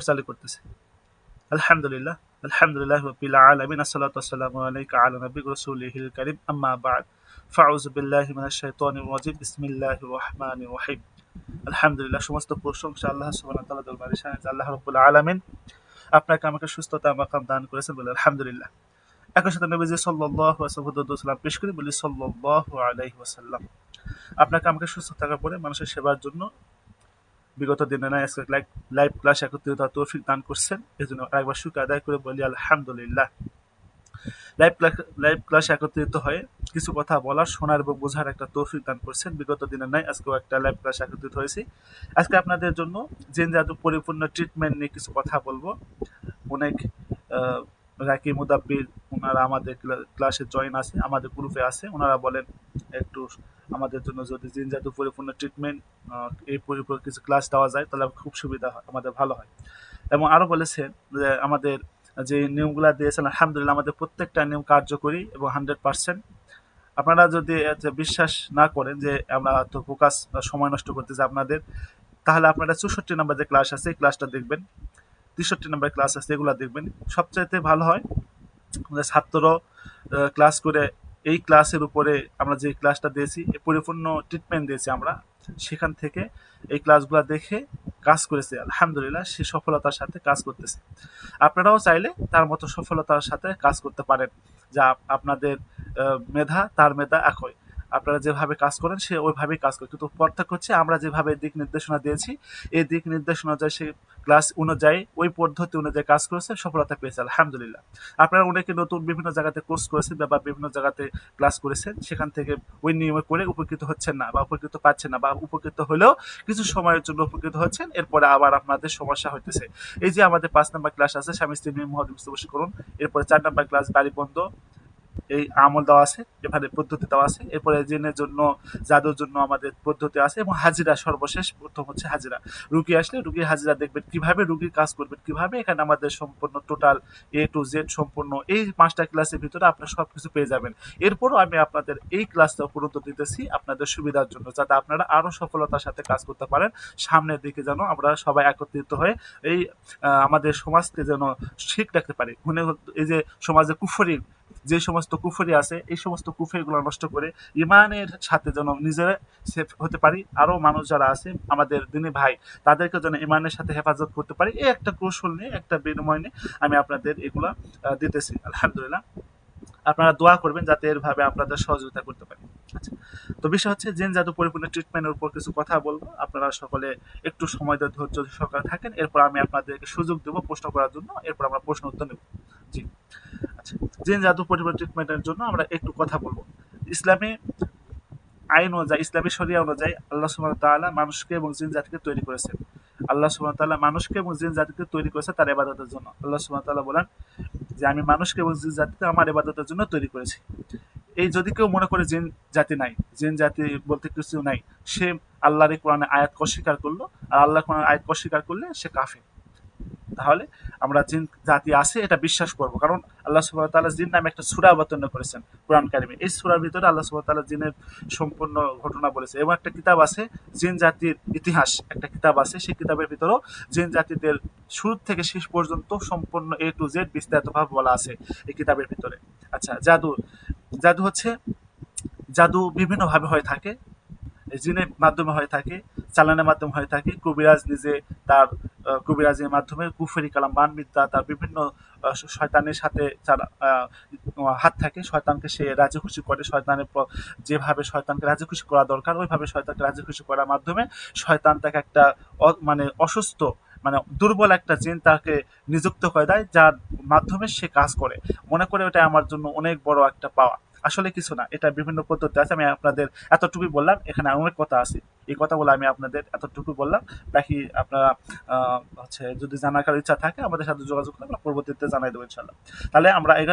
চালু করতেছে। আলহামদুলিল্লাহ, আলহামদুলিল্লাহ রাব্বিল আলামিন, আসসালাতু ওয়াসসালামু আলাইকা আলা নাবিয়্যি রাসূলিহিল কারীম, আম্মা বা'দ। ফাউযু বিল্লাহি মিনাশ শাইতানির রাজীম। বিসমিল্লাহির রহমানির রহিম। আলহামদুলিল্লাহ, সমস্ত প্রশংসা আল্লাহ সুবহানাহু ওয়া তাআলার দরবারে, যে আল্লাহ রাব্বুল আলামিন আপনাকে আমাকে সুস্থতা মাকাম দান করেছেন, বলে আলহামদুলিল্লাহ। একই সাথে নবীজি সাল্লাল্লাহু আলাইহি ওয়াসাল্লাম পেশ করি, বলি সাল্লাল্লাহু আলাইহি ওয়াসাল্লাম। আপনাকে আমাকে সুস্থ থাকার পরে মানুষের সেবার জন্য বিগত দিনে না আজকে লাইভ ক্লাস একত্রিত হওয়ার তৌফিক দান করছেন, এজন্য আরেকবার শুকর আদায় করে বলি আলহামদুলিল্লাহ। লাইভ ক্লাস লাইভ ক্লাসে একত্রিত হয়ে কিছু কথা বলার, শোনার এবং বোঝার একটা তৌফিক দান করছেন। বিগত দিনের নাই আজকেও একটা লাইভ ক্লাসে একত্রিত হয়েছি। আজকে আপনাদের জন্য জিন জাদু পরিপূর্ণ ট্রিটমেন্ট নিয়ে কিছু কথা বলবো। অনেক রাকি মুদাব্বির ওনারা আমাদের ক্লাসে জয়েন আছে, আমাদের গ্রুপে আছে। ওনারা বলেন একটু আমাদের জন্য যদি জিন জাদু পরিপূর্ণ ট্রিটমেন্ট এই পরিপূর্ণ কিছু ক্লাস দেওয়া যায় তাহলে খুব সুবিধা হয়, আমাদের ভালো হয়। এবং আরও বলেছেন যে আমাদের যে নিয়মগুলো দিয়েছেন আলহামদুলিল্লাহ আমাদের প্রত্যেকটা নিয়ম কার্যকরী এবং 100%। আপনারা যদি বিশ্বাস না করেন যে আমরা তো ফোকাস সময় নষ্ট করতেছি আপনাদের, তাহলে আপনারা 64 নম্বর যে ক্লাস আছে এই ক্লাসটা দেখবেন, 63 নম্বর ক্লাস আছে এগুলো দেখবেন। সবচাইতে ভালো হয় আমাদের ছাত্র ক্লাস করে এই ক্লাসের উপরে আমরা যে ক্লাসটা দিয়েছি পরিপূর্ণ ট্রিটমেন্ট দিয়েছি আমরা, সেখান থেকে এই ক্লাসগুলো দেখে কাজ করেছে আলহামদুলিল্লাহ, সে সফলতার সাথে কাজ করতেছে। আপনারাও চাইলে তার মতো সফলতার সাথে কাজ করতে পারেন, যা আপনাদের মেধা তার মেধা একই। আপনারা যেভাবে কাজ করেন সে ওইভাবেই কাজ করে, কিন্তু পার্থক্য হচ্ছে আমরা যেভাবে দিক নির্দেশনা দিয়েছি এই দিক নির্দেশনা অনুযায়ী সে ক্লাস অনুযায়ী ওই পদ্ধতি অনুযায়ী কাজ করেছে, সফলতা পেয়েছে আলহামদুলিল্লাহ। আপনারা অনেকে নতুন বিভিন্ন জায়গাতে কোর্স করেছেন বা বিভিন্ন জায়গাতে ক্লাস করেছেন, সেখান থেকে ওই নিয়মে করে উপকৃত হচ্ছেন না বা উপকৃত পাচ্ছেন না, বা উপকৃত হলেও কিছু সময়ের জন্য উপকৃত হচ্ছেন, এরপরে আবার আপনাদের সমস্যা হইতেছে। এই যে আমাদের 5 নম্বর ক্লাস আছে স্বামী স্ত্রী মহাদিবস করুন, এরপরে 4 নম্বর ক্লাস বাড়ি বন্ধ, এই আমল দেওয়া আছে, এখানে পদ্ধতি দেওয়া আছে। এরপরে জিনের জন্য, জাদুর জন্য আমাদের পদ্ধতি আছে, এবং হাজিরা সর্বশেষ প্রথম হচ্ছে হাজিরা। রুগী আসলে রুগীর হাজিরা দেখবেন কিভাবে, রুগীর কাজ করবেন কিভাবে, এখানে আমাদের সম্পূর্ণ টোটাল এ টু জেড সম্পূর্ণ এই 5টা ক্লাসের ভিতরে আপনারা সবকিছু পেয়ে যাবেন। এরপরও আমি আপনাদের এই ক্লাসটা উপরন্ত দিতেছি আপনাদের সুবিধার জন্য, যাতে আপনারা আরো সফলতার সাথে কাজ করতে পারেন। সামনের দিকে যেন আমরা সবাই একত্রিত হয়ে এই আমাদের সমাজকে যেন ঠিক রাখতে পারি। এই যে সমাজে কুফরি, যে সমস্ত কুফরি আছে এই সমস্ত কুফরিগুলো নষ্ট করে ইমানের সাথে যেন নিজেরা সেফ হতে পারি, আরও মানুষ যারা আছে আমাদের দিনী ভাই তাদেরকে যেন ইমানের সাথে হেফাজত করতে পারি, এই একটা কৌশল নিয়ে, একটা বিনিময় নিয়ে আমি আপনাদের এগুলা দিতেছি আলহামদুলিল্লাহ। আপনারা দোয়া করবেন যাতে এরভাবে আপনাদের সহযোগিতা করতে পারি। আচ্ছা, তো বিষয় হচ্ছে জিন জাদু পরিপূর্ণ ট্রিটমেন্টের উপর কিছু কথা বলবো। আপনারা সকলে একটু সময় দিয়ে ধৈর্য সহকারে থাকেন, এরপর আমি আপনাদেরকে সুযোগ দেবো প্রশ্ন করার জন্য, এরপর আমরা প্রশ্ন উত্তর নেব। জি। আচ্ছা, জিন জাদু পরিপূর্ণ ট্রিটমেন্টের জন্য আমরা একটু কথা বলবো। ইসলামী আইন অনুযায়ী, ইসলামী শরিয়া অনুযায়ী আল্লাহ সুবহানাহু ওয়া তাআলা মানুষকে এবং জিন জাতিকে তৈরি করেছেন। আল্লাহ সুবহানাহু ওয়া তাআলা মানুষকে এবং জিন জাতিকে তৈরি করেছে তার ইবাদতের জন্য। আল্লাহ সুবহানাহু ওয়া তাআলা বলেন যে আমি মানুষকে এবং জিন জাতিকে আমার ইবাদতের জন্য তৈরি করেছি। এই যদি কেউ মনে করে জিন জাতি নাই, জিন জাতি বলতে কিছু নাই, সে আল্লাহর এই কোরআনে আয়াত অস্বীকার করলো, আর আল্লাহ কোরআনের আয়াত অস্বীকার করলে সে কাফির। তাহলে আমরা জিন জাতি আছে এটা বিশ্বাস করব, কারণ আল্লাহ সুবহানাহু ওয়া তাআলা জিন নামে একটা সূরা অবতীর্ণ করেছেন কোরআন কারিমে। এই সূরার ভিতরে আল্লাহ সুবহানাহু ওয়া তাআলা জিনের সম্পূর্ণ ঘটনা বলেছে, এবং একটা কিতাব আছে জিন জাতির ইতিহাস, একটা কিতাব আছে, সেই কিতাবের ভিতরেও জিন জাতিদের শুরু থেকে শেষ পর্যন্ত সম্পূর্ণ এ টু জেড বিস্তারিতভাবে বলা আছে এই কিতাবের ভিতরে। আচ্ছা, জাদু, জাদু হচ্ছে, জাদু বিভিন্নভাবে হয়ে থাকে। জিনের মাধ্যমে হয়ে থাকে, চালানের মাধ্যমে হয়ে থাকে, কবিরাজ নিজে তার কবিরাজের মাধ্যমে, কুফরি কালাম বানবিদ্যা, তার বিভিন্ন শয়তানের সাথে যার হাত থাকে, শয়তানকে সে রাজি খুশি করে, শয়তানের যেভাবে শয়তানকে রাজি খুশি করা দরকার ওইভাবে শয়তানকে রাজি খুশি করার মাধ্যমে শয়তান তাকে একটা মানে অসুস্থ, মানে দুর্বল একটা জিন তাকে নিযুক্ত করে দেয়, যার মাধ্যমে সে কাজ করে, মনে করে ওটা আমার জন্য অনেক বড় একটা পাওয়া। আসলে কিছু না, এটা বিভিন্ন পদ্ধতি আছে, আমি আপনাদের এতটুকুই বললাম, এখানে অনেক কথা আছে, এই কথাগুলো আমি আপনাদের এতটুকু বললাম। বাকি আপনারা হচ্ছে যদি জানার কারো ইচ্ছা থাকে আমাদের সাথে যোগাযোগ করে আমরা পরবর্তীতে জানাই দেবো ইনশাল্লাহ। তাহলে আমরা এই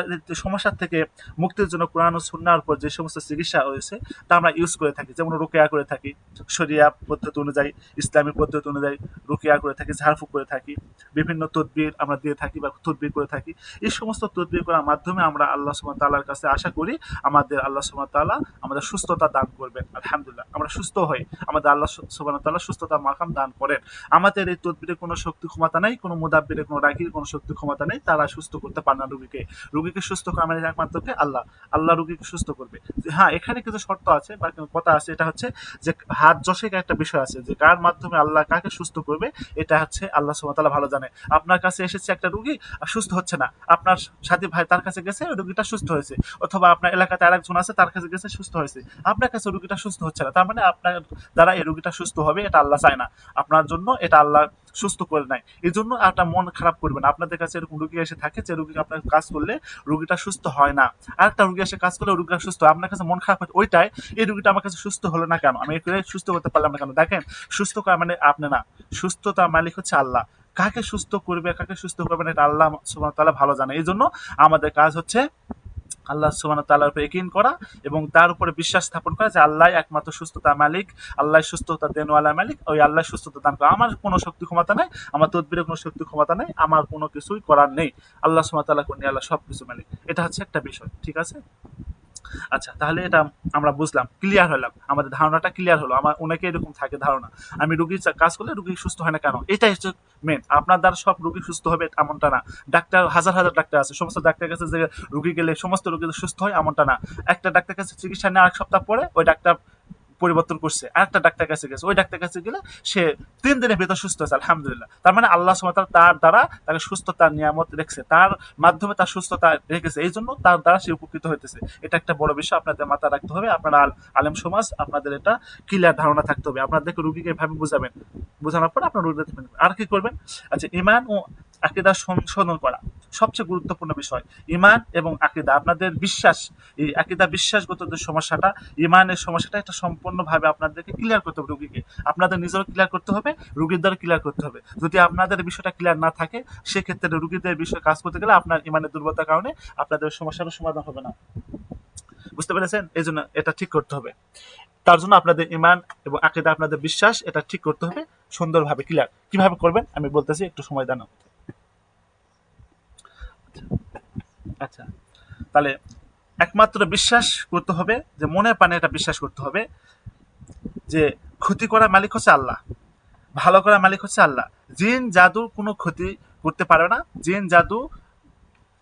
সমস্যার থেকে মুক্তির জন্য কোরআন ও সুন্নাহর উপর যে সমস্ত চিকিৎসা রয়েছে তা আমরা ইউজ করে থাকি, যেমন রুকিয়া করে থাকি, শরিয়া পদ্ধতি অনুযায়ী, ইসলামী পদ্ধতি অনুযায়ী রুকিয়া করে থাকি, ঝাড়ফুঁক করে থাকি, বিভিন্ন তদবির আমরা দিয়ে থাকি বা তদবির করে থাকি। এই সমস্ত তদবির করার মাধ্যমে আমরা আল্লাহ সুবহানাহু ওয়া তাআলার কাছে আশা করি আমাদের আল্লাহ সুবহানাহু ওয়া তাআলা আমাদের সুস্থতা দান করবেন। আলহামদুলিল্লাহ, আমরা সুস্থ হই, আমাদের আমাদের আল্লাহ সুবহানাহু ওয়া তাআলা সুস্থতা মাকাম দান করেন। আমাদের এই তদবিরের কোনো শক্তি ক্ষমতা নাই, কোনো মুদাব্বিরের কোনো রাকির কোনো শক্তি ক্ষমতা নেই, তারা সুস্থ করতে পারে না রোগীকে। রোগীকে সুস্থ করা মানে একমাত্র কে? আল্লাহ। আল্লাহ রোগীকে সুস্থ করবে। হ্যাঁ, এখানে কিছু শর্ত আছে বা কথা আছে, এটা হচ্ছে যে হাত যশের একটা বিষয় আছে, যে কার মাধ্যমে আল্লাহ কাকে সুস্থ করবে এটা হচ্ছে আল্লাহ সুবহানাহু ওয়া তাআলা ভালো জানে। আপনার কাছে এসেছে একটা রোগী সুস্থ হচ্ছে না, আপনার সাথী ভাই তার কাছে গেছে, রোগীটা সুস্থ হয়েছে, অথবা আপনার এলাকাতে আরেকজন আছে তার কাছে গেছে সুস্থ হয়েছে, আপনার কাছে রোগীটা সুস্থ হচ্ছে না, তার মানে আপনার দ্বারা এই রোগীটা সুস্থ হবে এটা আল্লাহ চায় না, আপনার জন্য এটা আল্লাহ সুস্থ করে নাই। এই জন্য আপনার মন খারাপ করবেন। আপনাদের কাছে এরকম রোগী এসে থাকে যে রোগী আপনার কাজ করলে রোগীটা সুস্থ হয় না, আরেকটা রোগী এসে কাজ করলে রোগীটা সুস্থ হয়, আপনার কাছে মন খারাপ হয় ওইটাই, এই রোগীটা আমার কাছে সুস্থ হলো না কেন, আমি একে সুস্থ করতে পারলাম না কেন। দেখেন, সুস্থ করা মানে আপনি না, সুস্থতার মালিক হচ্ছে আল্লাহ। কাকে সুস্থ করবে কাকে সুস্থ করবে না এটা আল্লাহ সুবহানাহু ওয়া তাআলা ভালো জানে। এই জন্য আমাদের কাজ হচ্ছে আল্লাহ সুবহানাহু ওয়া তাআলার উপর ইয়াকিন করা এবং তার উপরে বিশ্বাস স্থাপন করা যে আল্লাহ একমাত্র সুস্থতার মালিক, আল্লাহ সুস্থতা দেনওয়ালা মালিক, ওই আল্লাহ সুস্থতা দান করে। আমার কোনো শক্তি ক্ষমতা নাই, আমার তদবিরের কোনো শক্তি ক্ষমতা নাই, আমার কোনো কিছুই করার নেই, আল্লাহ সুবহানাহু ওয়া তাআলা কোন আল্লাহ সবকিছু মালিক। এটা হচ্ছে একটা বিষয়, ঠিক আছে? আচ্ছা, তাহলে এটা আমরা বুঝলাম, ক্লিয়ার হলাম, আমাদের ধারণাটা ক্লিয়ার হলো। আমার অনেকে এরকম থাকে ধারণা, আমি রুগীর কাজ করলে রুগী সুস্থ হয় না কেন, এটাই হচ্ছে মেন। আপনার দ্বারা সব রুগী সুস্থ হবে এমনটা না। ডাক্তার হাজার হাজার ডাক্তার আছে, সমস্ত ডাক্তারের কাছে যে রুগী গেলে সমস্ত রুগী সুস্থ হয় এমনটা না। একটা ডাক্তার কাছে চিকিৎসা নেওয়ার 1 সপ্তাহ পরে ওই ডাক্তার পরিবর্তন করছে, আরেকটা ডাক্তার কাছে গেছে, ওই ডাক্তার কাছে গেলে সে 3 দিনের ভেতর সুস্থ হয়েছে, আলহামদুলিল্লাহ। তার মানে আল্লাহ সুবহানাহু ওয়া তাআলা তার দ্বারা তাকে সুস্থতার নিয়ামত রেখেছে, তার মাধ্যমে তার সুস্থতা রেখেছে, এই জন্য তার দ্বারা সে উপকৃত হইতেছে। এটা একটা বড় বিষয়, আপনাদের মাথায় রাখতে হবে। আপনারা আলেম সমাজ, আপনাদের এটা ক্লিয়ার ধারণা থাকতে হবে। আপনাদেরকে রুগীকে এভাবে বুঝাবেন, বোঝানোর পর আপনার রুগীদের আর কি করবেন। আচ্ছা, ঈমান ও আকীদা সংশোধন করা সবচেয়ে গুরুত্বপূর্ণ বিষয়। ঈমান এবং আকীদা, আপনাদের বিশ্বাস, এই আকীদা বিশ্বাসগত যে সমস্যাটা, ঈমানের সমস্যাটা, এটা সম্পূর্ণভাবে আপনাদেরকে ক্লিয়ার করতে হবে রুগীকে। আপনাদের নিজেরও ক্লিয়ার করতে হবে, রুগীর দ্বারা ক্লিয়ার করতে হবে। যদি আপনাদের বিষয়টা ক্লিয়ার না থাকে, সেক্ষেত্রে রুগীদের বিষয়ে কাজ করতে গেলে আপনার ঈমানের দুর্বলতার কারণে আপনাদের সমস্যারও সমাধান হবে না। বুঝতে পেরেছেন? এই জন্য এটা ঠিক করতে হবে। তার জন্য আপনাদের ঈমান এবং আকীদা, আপনাদের বিশ্বাস, এটা ঠিক করতে হবে সুন্দরভাবে, ক্লিয়ার। কিভাবে করবেন আমি বলতেছি, একটু সময় দেন। আচ্ছা, তাহলে একমাত্র বিশ্বাস করতে হবে, যে মনের প্রাণে এটা বিশ্বাস করতে হবে যে ক্ষতি করার মালিক হচ্ছে আল্লাহ, ভালো করার মালিক হচ্ছে আল্লাহ। জিন জাদু কোনো ক্ষতি করতে পারে না, জিন জাদু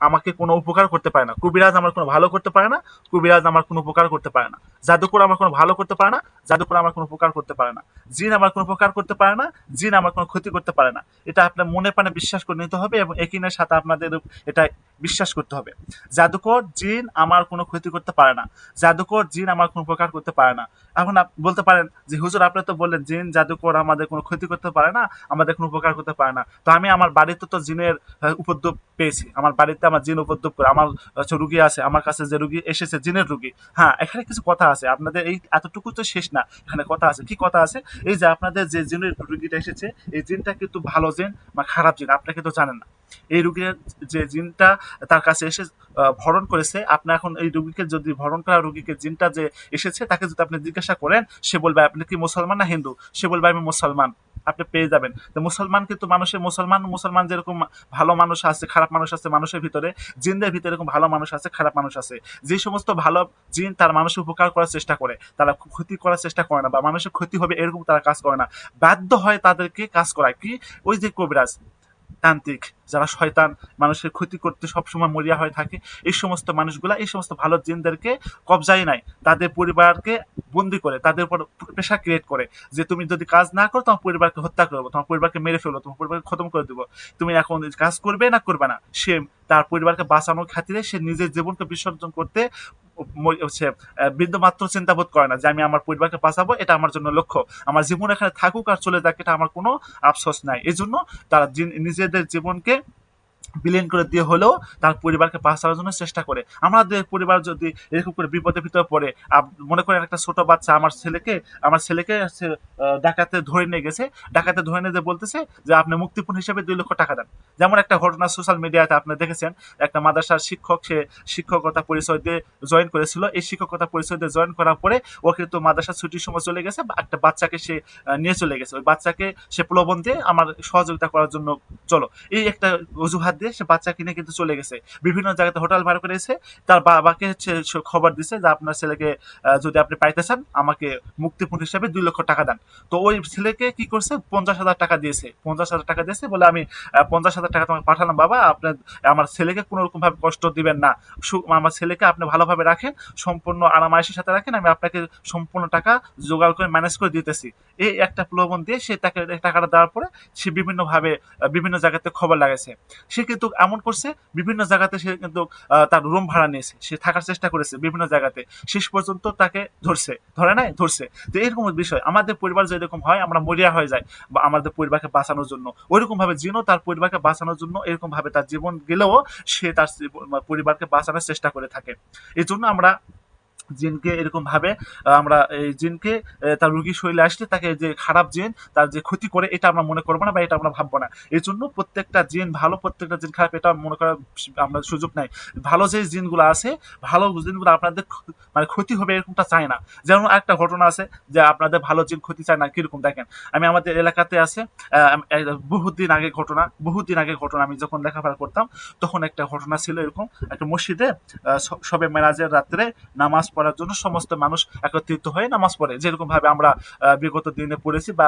আমাকে কোনো উপকার করতে পারে না, কবিরাজ আমার কোনো ভালো করতে পারে না, কবিরাজ আমার কোনো উপকার করতে পারে না, জাদুকর আমার কোনো ভালো করতে পারে না, জাদুকর আমার কোনো উপকার করতে পারে না, জিন আমার কোনো উপকার করতে পারে না, জিন আমার কোনো ক্ষতি করতে পারে না। এটা আপনার মনে প্রাণে বিশ্বাস করে নিতে হবে এবং একিনের সাথে আপনাদের এটা বিশ্বাস করতে হবে। জাদুকর জিন আমার কোনো ক্ষতি করতে পারে না, জাদুকর জিন আমার কোনো উপকার করতে পারে না। এখন বলতে পারেন যে হুজুর আপনি তো বললেন জিন জাদুকর আমাদের কোনো ক্ষতি করতে পারে না, আমাদের কোনো উপকার করতে পারে না, তো আমি আমার বাড়িতে তো জিনের উপদ্রব পেয়েছি, আমার বাড়িতে আমার জিন উপদ্রব করে, আমার রুগী আছে, আমার কাছে যে রুগী এসেছে জিনের রুগী। হ্যাঁ, এখানে কিছু কথা আছে, আপনাদের এই এতটুকু তো শেষ না, এখানে কথা আছে। কি কথা আছে? এই যে আপনাদের যে জিনের রুগীটা এসেছে, এই জিনটা কিন্তু ভালো জিন বা খারাপ জিন আপনি কিন্তু জানেন না। এই রুগীর যে জিনটা তার কাছে এসে ভরণ করেছে, আপনি এখন এই রুগীকে যদি ভরণ করা রুগীকে জিনটা যে এসেছে তাকে যদি আপনি জিজ্ঞাসা করেন, সে বলবে আপনি কি মুসলমান না হিন্দু, সে বলবে আমি মুসলমান, আপনি পেয়ে যাবেন। তো মুসলমান কিন্তু মানুষের মুসলমান যেরকম ভালো মানুষ আছে খারাপ মানুষ আছে মানুষের ভিতরে, জিনদের ভিতরে এরকম ভালো মানুষ আছে খারাপ মানুষ আছে। যে সমস্ত ভালো জিন তার মানুষের উপকার করার চেষ্টা করে, তারা ক্ষতি করার চেষ্টা করে না বা মানুষের ক্ষতি হবে এরকম তারা কাজ করে না, বাধ্য হয় তাদেরকে কাজ করায়। কি? ওই যে কবিরাজ, তান্ত্রিক, যারা শয়তান, মানুষের ক্ষতি করতে সবসময় মরিয়া হয়ে থাকে, এই সমস্ত মানুষগুলা এই সমস্ত ভালো জিনদেরকে কবজায় নাই, তাদের পরিবারকে বন্দি করে, তাদের উপর প্রেশার ক্রিয়েট করে যে তুমি যদি কাজ না করো তোমার পরিবারকে হত্যা করবো, তোমার পরিবারকে মেরে ফেলবো, তোমার পরিবারকে খতম করে দেবো, তুমি এখন কাজ করবে না করবে না। সে তার পরিবারকে বাঁচানোর খাতিরে সে নিজের জীবনকে বিসর্জন করতে হচ্ছে বিন্দুমাত্র চিন্তাবোধ করে না যে আমি আমার পরিবারকে বাঁচাবো, এটা আমার জন্য লক্ষ্য, আমার জীবন এখানে থাকুক আর চলে যাক, এটা আমার কোনো আফসোস নাই। এই জন্য তারা নিজেদের জীবনকে বিলীন করে দিয়ে হলেও তার পরিবারকে বাঁচানোর জন্য চেষ্টা করে। আমাদের পরিবার যদি এরকম করে বিপদের ভিতরে পড়ে, মনে করেন একটা ছোট বাচ্চা আমার ছেলেকে ডাকাতে ধরে নিয়ে গেছে, ডাকাতে ধরে নিয়ে যে বলতেছে যে আপনি মুক্তিপণ হিসেবে 2 লক্ষ টাকা দেন। যেমন একটা ঘটনা সোশ্যাল মিডিয়াতে আপনি দেখেছেন, একটা মাদ্রাসার শিক্ষক, সে শিক্ষকতা পরিচয় দিয়ে জয়েন করেছিল, এই শিক্ষকতা পরিচয় দিয়ে জয়েন করার পরে ও কিন্তু মাদ্রাসার ছুটির সময় চলে গেছে, একটা বাচ্চাকে সে নিয়ে চলে গেছে, ওই বাচ্চাকে সে প্রলোভন দিয়ে আমার সহযোগিতা করার জন্য চলো, এই একটা অজুহাত দিয়ে সে বাচ্চাকে নিয়ে কিন্তু চলে গেছে, বিভিন্ন জায়গাতে হোটেল ভাড়া করে এসে তার বাবাকে হচ্ছে খবর দিছে যে আপনার ছেলেকে যদি আপনি পাইতে চান আমাকে মুক্তিপণ হিসাবে 2 লক্ষ টাকা দেন। তো ওই ছেলেকে কি করছে, 50,000 টাকা দিয়েছে, 50,000 টাকা দিয়েছে বলে আমি 50,000 টাকা তোমাকে পাঠালাম বাবা, আপনার আমার ছেলেকে কোনো রকম ভাবে কষ্ট দিবেন না, আমার ছেলেকে আপনি ভালোভাবে রাখেন, সম্পূর্ণ আরামায়েশের সাথে রাখেন, আমি আপনাকে সম্পূর্ণ টাকা জোগাড় করে ম্যানেজ করে দিতেছি। এই একটা প্রলোভন দিয়ে সে তাকে টাকাটা দেওয়ার পরে সে বিভিন্ন ভাবে বিভিন্ন জায়গাতে খবর লাগাইছে। সে কিন্তু এমন করছে, বিভিন্ন জায়গাতে সে কিন্তু তার রুম ভাড়া নিয়েছে, সে থাকার চেষ্টা করেছে বিভিন্ন জায়গাতে, শেষ পর্যন্ত তাকে ধরছে, ধরে নাই ধরছে। তো এরকম বিষয় আমাদের পরিবার যেরকম হয় আমরা মরিয়া হয়ে যায় বা আমাদের পরিবারকে বাঁচানোর জন্য, ওইরকম ভাবে জিনও তার পরিবারকে বাঁচানোর জন্য এরকম ভাবে তার জীবন গেলেও সে তার পরিবারকে বাঁচানোর চেষ্টা করে থাকে। এই জন্য আমরা জিনকে এরকম ভাবে আমরা এই জিনকে তার রোগী শরীরে আসলে তাকে যে খারাপ জিন তার যে ক্ষতি করে এটা আমরা মনে করবো না বা এটা আমরা ভাববো না। এই জন্য প্রত্যেকটা জিন ভালো, প্রত্যেকটা জিন খারাপ এটা মনে করার আমরা সুযোগ নাই। ভালো যে জিনগুলো আছে, ভালো জিনগুলো আপনাদের মানে ক্ষতি হবে এরকমটা চায় না। যেমন একটা ঘটনা আছে যে আপনাদের ভালো জিন ক্ষতি চায় না, কিরকম দেখেন, আমি আমাদের এলাকাতে আছে বহুদিন আগে ঘটনা, বহুদিন আগে ঘটনা, আমি যখন লেখাপড়া করতাম তখন একটা ঘটনা ছিল এরকম। একটা মসজিদে সবে মেরাজের রাত্রে নামাজ পড়ার জন্য সমস্ত মানুষ একত্রিত হয়ে নামাজ পড়ে, যেরকম ভাবে আমরা বিগত দিনে পড়েছি বা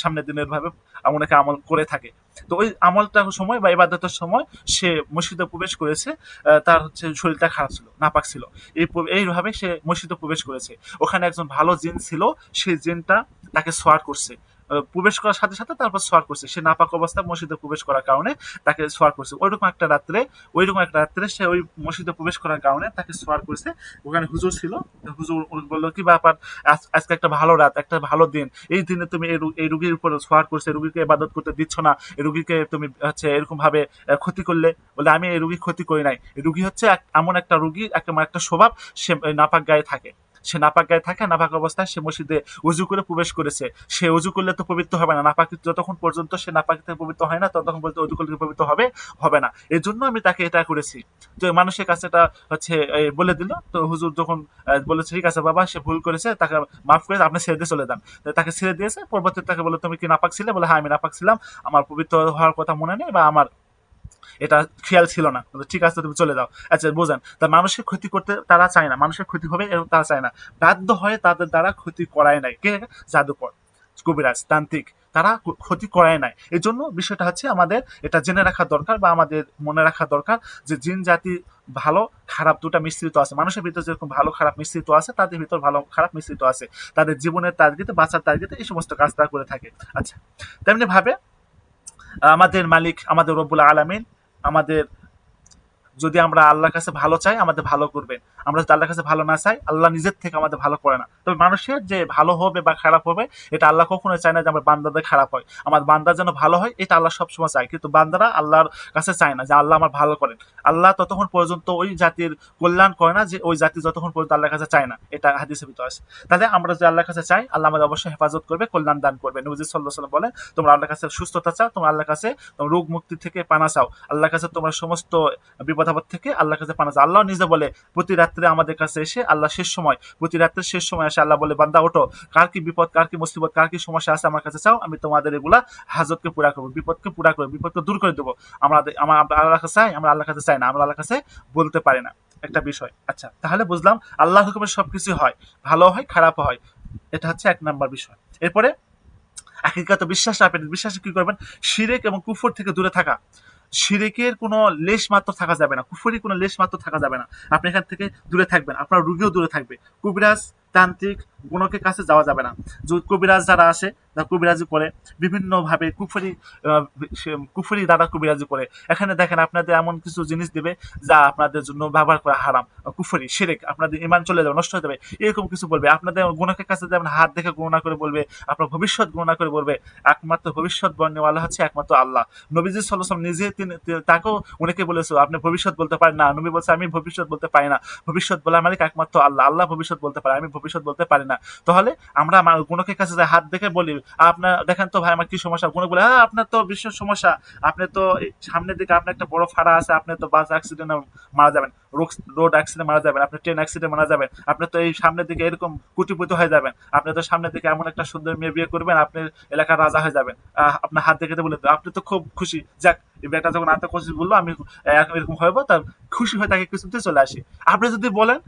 সামনের দিনের ভাবে অনেকে আমল করে থাকে। তো ওই আমলটার সময় বা ইবাদতের সময় সে মসজিদে প্রবেশ করেছে, তার হচ্ছে শরীরটা খারাপ ছিল, নাপাক ছিল, এইভাবে সে মসজিদে প্রবেশ করেছে। ওখানে একজন ভালো জিন ছিল, সেই জিনটা তাকে সোয়ার করছে, প্রবেশ করার সাথে সাথে তারপর সোয়ার করছে, সে নাপাক অবস্থায় মসজিদে প্রবেশ করার কারণে তাকে সোয়ার করছে। ওইরকম একটা রাত্রে সে ওই মসজিদে প্রবেশ করার কারণে তাকে সোয়ার করছে। ওখানে হুজুর ছিল, হুজুর বললো কি ব্যাপার, আজকে একটা ভালো রাত, একটা ভালো দিন, এই দিনে তুমি এই রুগীর উপর সোয়ার করছে, রুগীকে ইবাদত করতে দিচ্ছ না, এই রুগীকে তুমি হচ্ছে এরকম ভাবে ক্ষতি করলে। বলে আমি এই রুগী ক্ষতি করি নাই, এই রুগী হচ্ছে এমন একটা রুগী, একটা স্বভাব, সে নাপাক গায়ে থাকে, সে নাপাক গায়ে থাকে, নাপাক অবস্থায় সে মসজিদে উজু করে প্রবেশ করেছে। সে উজু করলে তো পবিত্র হবে না, নাপাক যতক্ষণ পর্যন্ত সে নাপাক থেকে পবিত্র হয় না ততক্ষণ পর্যন্ত উজু করলে পবিত্র হবে হবে না। এই জন্য আমি তাকে এটা করেছি। তো মানুষের কাছে এটা হচ্ছে বলে দিল। তো হুজুর যখন বলেছে ঠিক আছে বাবা সে ভুল করেছে, তাকে মাফ করে আপনি ছেড়ে দিয়ে চলে যান। তো তাকে ছেড়ে দিয়েছে। পরবর্তীতে তাকে বলে তুমি কি নাপাক ছিলে? বলে হ্যাঁ আমি নাপাক ছিলাম, আমার পবিত্র হওয়ার কথা মনে নেই বা আমার এটা খেয়াল ছিল না। ঠিক আছে তুমি চলে যাও। আচ্ছা বোঝেন, তা মানুষের ক্ষতি করতে তারা চায় না, মানুষের ক্ষতি হবে এরকম তারা চায় না, বাধ্য হয়ে তাদের দ্বারা ক্ষতি করায় নাই। কে? জাদুকর, কবিরাজ, তান্ত্রিক, তারা ক্ষতি করায় নাই। এই জন্য বিষয়টা হচ্ছে আমাদের এটা জেনে রাখা দরকার বা আমাদের মনে রাখা দরকার যে জিন জাতি ভালো খারাপ দুটা মিশ্রিত আছে। মানুষের ভিতরে যেরকম ভালো খারাপ মিশ্রিত আছে, তাদের ভিতর ভালো খারাপ মিশ্রিত আছে। তাদের জীবনের তাগিদে, বাঁচার তাগিদে এই সমস্ত কাজ তারা করে থাকে। আচ্ছা, তেমনি ভাবে আমাদের মালিক, আমাদের রব্বুল আলামিন আমাদের, যদি আমরা আল্লাহর কাছে ভালো চাই আমাদের ভালো করবেন, আমরা যদি আল্লাহর কাছে ভালো না চাই আল্লাহ নিজের থেকে আমাদের ভালো করে না। তবে মানুষের যে ভালো হবে বা খারাপ হবে এটা আল্লাহ কখনোই চায় না যে আমার বান্দাদের খারাপ হয়, আমার বান্দা যেন ভালো হয় এটা আল্লাহ সবসময় চায়। কিন্তু বান্দারা আল্লাহর কাছে চায় না যে আল্লাহ আমার ভালো করেন। আল্লাহ ততক্ষণ পর্যন্ত ওই জাতির কল্যাণ করে না যে ওই জাতি যতক্ষণ পর্যন্ত আল্লাহর কাছে চায় না। এটা হাদিসের ভিতরে আছে। তাহলে আমরা যদি আল্লাহর কাছে চাই আল্লাহ আমাদের অবশ্যই হেফাজত করবে, কল্যাণ দান করবে। নবী সাল্লাল্লাহু আলাইহি ওয়াসাল্লাম বলেন তোমরা আল্লাহর কাছে সুস্থতা চাও, তোমরা আল্লাহর কাছে রোগ মুক্তি থেকে পানা চাও, আল্লাহর কাছে তোমরা সমস্ত বিপদ আপদ থেকে আল্লাহর কাছে পানা চাও। আল্লাহ নিজে বলে প্রতি রাত্রে আমাদের কাছে এসে, আল্লাহ শেষ সময়, প্রতি রাত্রে শেষ সময় এসে আল্লাহ বলে বান্দা ওঠো, কার কি বিপদ, কার কি মুসিবত, কার কি সমস্যা আছে আমার কাছে চাও, আমি তোমাদের এগুলা হাজতকে পুরা করবো, বিপদকে পুরা করবো, বিপদকে দূর করে দেবো। আমরা আল্লাহর কাছে চাই, আমরা আল্লাহর কাছে চাই না, আমরা আল্লাহর কাছে বলতে পারি না। একটা বিষয়। আচ্ছা তাহলে বুঝলাম আল্লাহর হুকুমে সবকিছু হয়, ভালো হয় খারাপও হয়। এটা হচ্ছে 1 নম্বর বিষয়। এরপরে হাকিকাত বিশ্বাস রাখবেন। বিশ্বাসে কি করবেন? শিরক এবং কুফর থেকে দূরে থাকা। শিরিকের কোনো লেশ মাত্র থাকা যাবে না, কুফরি কোনো লেশ মাত্র থাকা যাবে না। আপনি এখান থেকে দূরে থাকবেন, আপনার রুগীও দূরে থাকবে। কবিরাজ, তান্ত্রিক, গণকের কাছে যাওয়া যাবে না। যদি কবিরাজ যারা আসে, যারা কবিরাজি করে বিভিন্নভাবে কুফরি দ্বারা কবিরাজি করে, এখানে দেখেন আপনাদের এমন কিছু জিনিস দিবে যা আপনাদের জন্য ব্যবহার করা হারাম, কুফরি শিরিক, আপনাদের ঈমান চলে যাবে, নষ্ট হয়ে যাবে, এরকম কিছু বলবে। আপনাদের গণকের কাছে যেমন হাত দেখে গণনা করে বলবে, আপনার ভবিষ্যৎ গণনা করে বলবে। একমাত্র ভবিষ্যৎ বর্ণেওয়ালা হচ্ছে একমাত্র আল্লাহ। নবীজি সাল্লাল্লাহু আলাইহি ওয়াসাল্লাম নিজে তাকেও অনেকে বলেছে আপনি ভবিষ্যৎ বলতে পারেন না, নবী বলছে আমি ভবিষ্যৎ বলতে পারি না, ভবিষ্যৎ বলার মালিক একমাত্র আল্লাহ, আল্লাহ ভবিষ্যৎ বলতে পারে, আমি ভবিষ্যৎ ভবিষ্যৎ বলতে পারি না। তাহলে আমরা গুণকের কাছে যাই, হাত দেখে বলি, আপনার দেখেন তো ভাই আমার কি সমস্যা, গুণক বলে আপনার তো বিশেষ সমস্যা, আপনি তো সামনের দিকে আপনার একটা বড় ফাড়া আছে, আপনি তো বাস অ্যাক্সিডেন্টে মারা যাবেন, রোড অ্যাক্সিডেন্ট মারা যাবেন, আপনি ট্রেন অ্যাক্সিডেন্ট মারা যাবেন, আপনি তো এই সামনের দিকে এরকম কোটিপতি হয়ে যাবেন, আপনি তো সামনের দিকে এমন একটা সুন্দর মেয়ে বিয়ে করবেন, আপনি এলাকার রাজা হয়ে যাবেন। আপনার হাত দেখে বলে দেবে, আপনি তো খুব খুশি, যাক এই বেটা যখন আত্মা খুশি বললো আমি এরকম হইব, তার খুশি হয়ে তাকে কিছুতে চলে আসি। আপনি যদি বলেন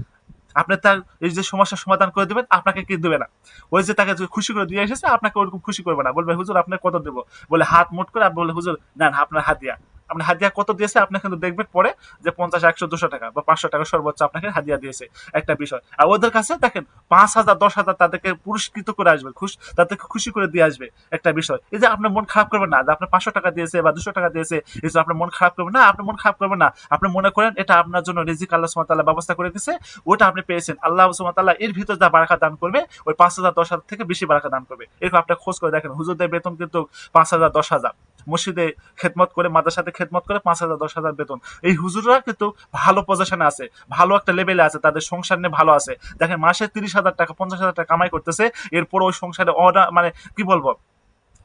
আপনি তার এই যে সমস্যার সমাধান করে দেবেন, আপনাকে কি দেবে না, ওই যে তাকে খুশি করে দিয়ে এসেছে আপনাকে ওরকম খুশি করবে না, বলবে হুজুর আপনার কত দেবো, বলে হাত মুট করে আপনি বলে হুজুর নেন আপনার হাদিয়া, আপনার হাদিয়া কত দিয়েছে আপনি কিন্তু দেখবেন পরে যে 50, 100, 200 টাকা বা 500 টাকা সর্বোচ্চ আপনাকে হাদিয়া দিয়েছে, একটা বিষয়। আর ওদের কাছে দেখেন 5,000, 10,000 তাদেরকে পুরস্কৃত করে আসবে, তাদেরকে খুশি করে দিয়ে আসবে, একটা বিষয়। এই যে আপনার মন খারাপ করবেন না যে আপনার 500 টাকা দিয়েছে বা 200 টাকা দিয়েছে, এই যে আপনার মন খারাপ করবেন না, আপনি মন খারাপ করবেন না, আপনি মনে করেন এটা আপনার জন্য রিজিক আল্লাহ সুবহানাহু ওয়া তাআলা ব্যবস্থা করে দিয়েছে, ওটা আপনি পেয়েছেন, আল্লাহ সুবহানাহু ওয়া তাআলা এর ভিতর যা বারাকা দান করবে ওই 5,000, 10,000 থেকে বেশি বারাকা দান করবে। এরকম আপনি খোঁজ করে দেখেন, হুজুরদের বেতন কিন্তু 5,000, 10,000, মসজিদে খেদমত করে মাদ্রাসাতে খেদমত করে 5,000, 10,000 বেতন। এই হুজুররা কিন্তু ভালো পজিশনে আছে, ভালো একটা লেভেলে আছে, তাদের সংসার নিয়ে ভালো আছে। দেখেন মাসে 30,000 টাকা 50,000 টাকা কামাই করতেছে, এরপর ওই সংসারে মানে কি বলবো,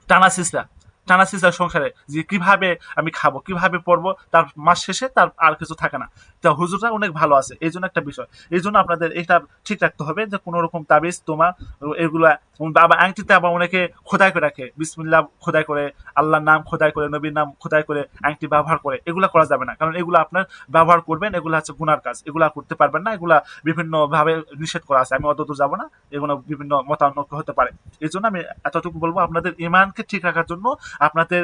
টানা সিসরা টানা সিসরা সংসারে যে কিভাবে আমি খাবো কিভাবে পড়বো, তার মাস শেষে তার আর কিছু থাকে না। তা হুজুররা অনেক ভালো আছে, এই জন্য একটা বিষয়, এই জন্য আপনাদের এটা ঠিক রাখতে হবে যে কোনো রকম তাবিজ তোমা এগুলা, আবার আংটিতে আবার অনেকে খোদাই করে রাখে, বিসমিল্লাহ খোদাই করে, আল্লাহর নাম খোদাই করে, নবীর নাম খোদাই করে আংটি ব্যবহার করে, এগুলা করা যাবে না, কারণ এগুলো আপনার ব্যবহার করবেন, এগুলো হচ্ছে গুনার কাজ, এগুলা করতে পারবেন না, এগুলা বিভিন্ন ভাবে নিষেধ করা আছে, আমি অত যাবো না, এগুলো বিভিন্ন মতানৈক্য হতে পারে। এই জন্য আমি এতটুকু বলবো, আপনাদের ইমানকে ঠিক রাখার জন্য, আপনাদের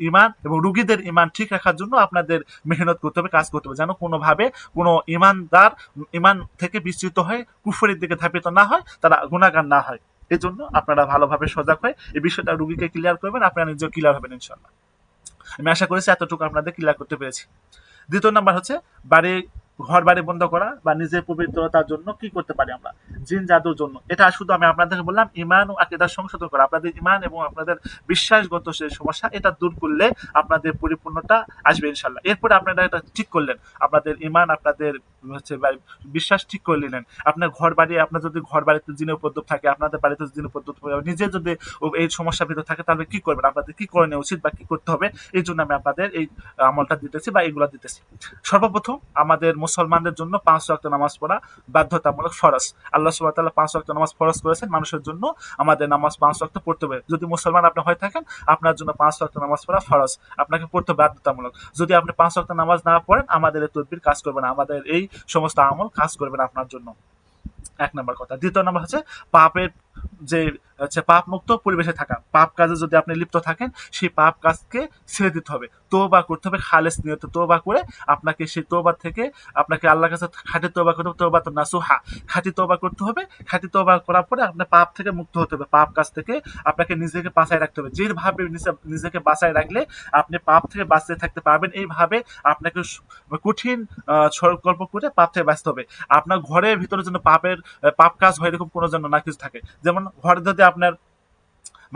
ইমান এবং রুগীদের ইমান ঠিক রাখার জন্য আপনাদের মেহনত করতে হবে, কাজ করতে হবে, যেন কোনোভাবে কোনো ইমানদার ইমান থেকে বিচ্যুত হয়ে কুফরের দিকে ধাবিত না হয়, তারা গুনাহগার না হয়। এই জন্য আপনারা ভালোভাবে সজাগ হয়ে এই বিষয়টা রুগীকে ক্লিয়ার করবেন, আপনারা নিজেও ক্লিয়ার হবেন ইনশাল্লাহ। আমি আশা করেছি এতটুকু আপনাদের ক্লিয়ার করতে পেরেছি। দ্বিতীয় নাম্বার হচ্ছে বাড়ি, ঘর বাড়ি বন্ধ করা বা নিজের পবিত্রতার জন্য কি করতে পারি আমরা, জিন জাদুর জন্য। এটা শুধু আমি আপনাদেরকে বললাম ইমান ও আকীদার সংশোধন করা, আপনাদের ইমান এবং আপনাদের বিশ্বাসগত যে সমস্যা এটা দূর করলে আপনাদের পরিপূর্ণতা আসবে ইনশাল্লাহ। এরপরে আপনারা এটা ঠিক করলেন, আপনাদের ইমান আপনাদের হচ্ছে বিশ্বাস ঠিক করে নিলেন, আপনার ঘর বাড়ি, আপনার যদি ঘর বাড়িতে জিনের উপদ্রব থাকে, আপনাদের বাড়িতে জিনের উপদ্রব থাকে, নিজে যদি এই সমস্যার ভিতর থাকে, তাহলে কি করবেন, আপনাদের কি করে নেওয়া উচিত বা কি করতে হবে, এই জন্য আমি আপনাদের এই আমলটা দিতেছি বা এইগুলা দিতেছি। সর্বপ্রথম আমাদের মুসলমানদের জন্য 5 ওয়াক্ত নামাজ পড়া বাধ্যতামূলক ফরজ। আল্লাহ সুবহানাহু ওয়া তাআলা 5 ওয়াক্ত নামাজ ফরজ করেছেন, মানুষের জন্য আমাদের নামাজ 5 ওয়াক্ত পড়তে হবে। যদি মুসলমান আপনি হয়ে থাকেন, আপনার জন্য 5 ওয়াক্ত নামাজ পড়া ফরজ, আপনাকে পড়তে বাধ্যতামূলক। যদি আপনি 5 ওয়াক্ত নামাজ না পড়েন, আমাদের এই তদবির কাজ করবে না, আমাদের এই সমস্ত আমল কাজ করবে না আপনার জন্য। এক নম্বর কথা। দ্বিতীয় নম্বর হচ্ছে পাপের যে হচ্ছে পাপ মুক্ত পরিবেশে থাকা, পাপ কাজে যদি আপনি লিপ্ত থাকেন, সেই পাপ কাজকে ছেড়ে দিতে হবে, তওবা করতে হবে, খালেস নিয়তে তওবা করে আপনাকে সেই তওবা থেকে আপনাকে আল্লাহর কাছে খাঁটি তওবা করতে হবে, তওবা তো নাসুহা, খাঁটি তওবা করতে হবে। খাঁটি তওবা করার পরে আপনার পাপ থেকে মুক্ত হতে হবে, পাপ কাজ থেকে আপনাকে নিজেকে বাঁচায় রাখতে হবে। যেভাবে নিজেকে বাঁচায় রাখলে আপনি পাপ থেকে বাঁচিয়ে থাকতে পারবেন, এইভাবে আপনাকে কঠিন সংকল্প করে পাপ থেকে বাঁচতে হবে। আপনার ঘরের ভিতরে যেন পাপ কাজ হয় এরকম কোনো যেন না কিছু থাকে। যেমন ঘরে যদি আপনার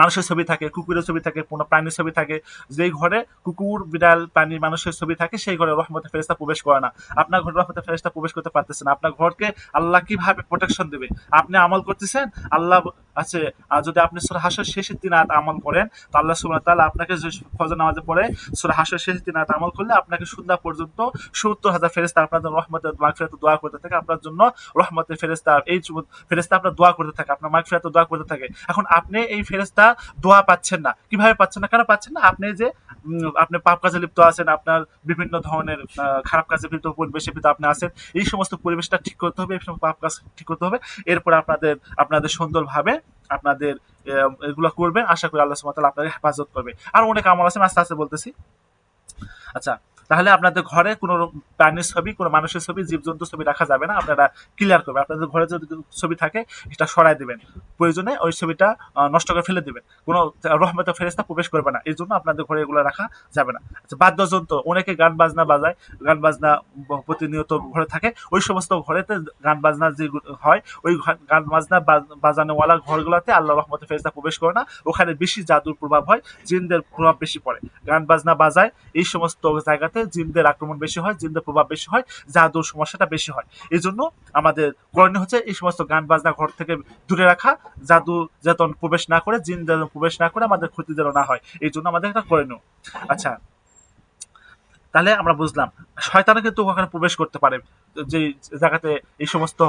মানুষের ছবি থাকে, কুকুরের ছবি থাকে, কোনো প্রাণীর ছবি থাকে, যেই ঘরে কুকুর, বিড়াল, প্রাণী, মানুষের ছবি থাকে, সেই ঘরে রহমতের ফেরেশতা প্রবেশ করে না। আপনার ঘরে রহমতের ফেরেশতা প্রবেশ করতে পারতেছে না, আপনার ঘরকে আল্লাহ কিভাবে প্রোটেকশন দেবে? আপনি আমল করতেছেন, আল্লাহ আছে, আর যদি আপনি সূরা হাসরের শেষের 3 আয়াত আমল করেন, তো আল্লাহ সুবহানাহু ওয়া তাআলা আপনাকে যে ফজর নামাজে পড়ে সূরা হাসরের শেষের 3 আয়াত আমল করলে আপনাকে সন্ধ্যা পর্যন্ত 70,000 ফেরেশতা আপনার জন্য রহমতের মাগফিরাতের দোয়া করতে থাকে, আপনার জন্য রহমতের ফেরেশতা এই ফেরেশতা আপনার দোয়া করতে থাকে, আপনার মাগফিরাতের দোয়া করতে থাকে। এখন আপনি এই ফেরেশতা দোয়া পাচ্ছেন না, কিভাবে পাচ্ছেন না, কেন পাচ্ছেন না? আপনি যে আপনি পাপ কাজে লিপ্ত আছেন, আপনার বিভিন্ন ধরনের খারাপ কাজে লিপ্ত পরিবেশের ভিতরে আপনি আছেন, এই সমস্ত পরিবেশটা ঠিক করতে হবে, এই সমস্ত পাপ কাজ ঠিক করতে হবে। এরপর আপনাদের সুন্দরভাবে আপনাদের এগুলো করবেন, আশা করি আল্লাহ সুবহানাহু ওয়া তাআলা আপনাদের হেফাজত করবে। আর অনেক আমল আছে, আস্তে আস্তে বলতেছি। আচ্ছা, তাহলে আপনাদের ঘরে কোনো প্রাণীর ছবি, কোনো মানুষের ছবি, জীবজন্তুর ছবি রাখা যাবে না, আপনারা ক্লিয়ার করবেন। আপনাদের ঘরে যদি ছবি থাকে এটা সরাই দিবেন, প্রয়োজনে ওই ছবিটা নষ্ট করে ফেলে দিবেন, কোনো রহমতের ফেরেশতা প্রবেশ করবে না, এই জন্য আপনাদের ঘরে এগুলো রাখা যাবে না। আচ্ছা, বাদ্যযন্ত্র, অনেকে গান বাজনা বাজায়, গান বাজনা প্রতিনিয়ত ঘরে থাকে, ওই সমস্ত ঘরেতে গান বাজনা যে হয়, ওই গান বাজনা বাজানোওয়ালা ঘরগুলোতে আল্লাহ রহমতের ফেরেশতা প্রবেশ করে না, ওখানে বেশি জাদুর প্রভাব হয়, জিনদের প্রভাব বেশি পড়ে। গান বাজনা বাজায় এই সমস্ত জায়গাতে জায়গাতে জিনদের আক্রমণ বেশি হয়, জিনদের প্রভাব বেশি হয়, জাদুর সমস্যাটা বেশি হয়। এই জন্য আমাদের করণীয় হচ্ছে এই সমস্ত গান বাজনা ঘর থেকে দূরে রাখা, জাদু যাতে প্রবেশ না করে, জিন যেন প্রবেশ না করে, আমাদের ক্ষতি যেন না হয়, এই জন্য আমাদের একটা করণীয়। আচ্ছা, তাহলে আমরা বুঝলাম শয়তানও কিন্তু ওখানে প্রবেশ করতে পারে। যে জায়গাতে এই সমস্ত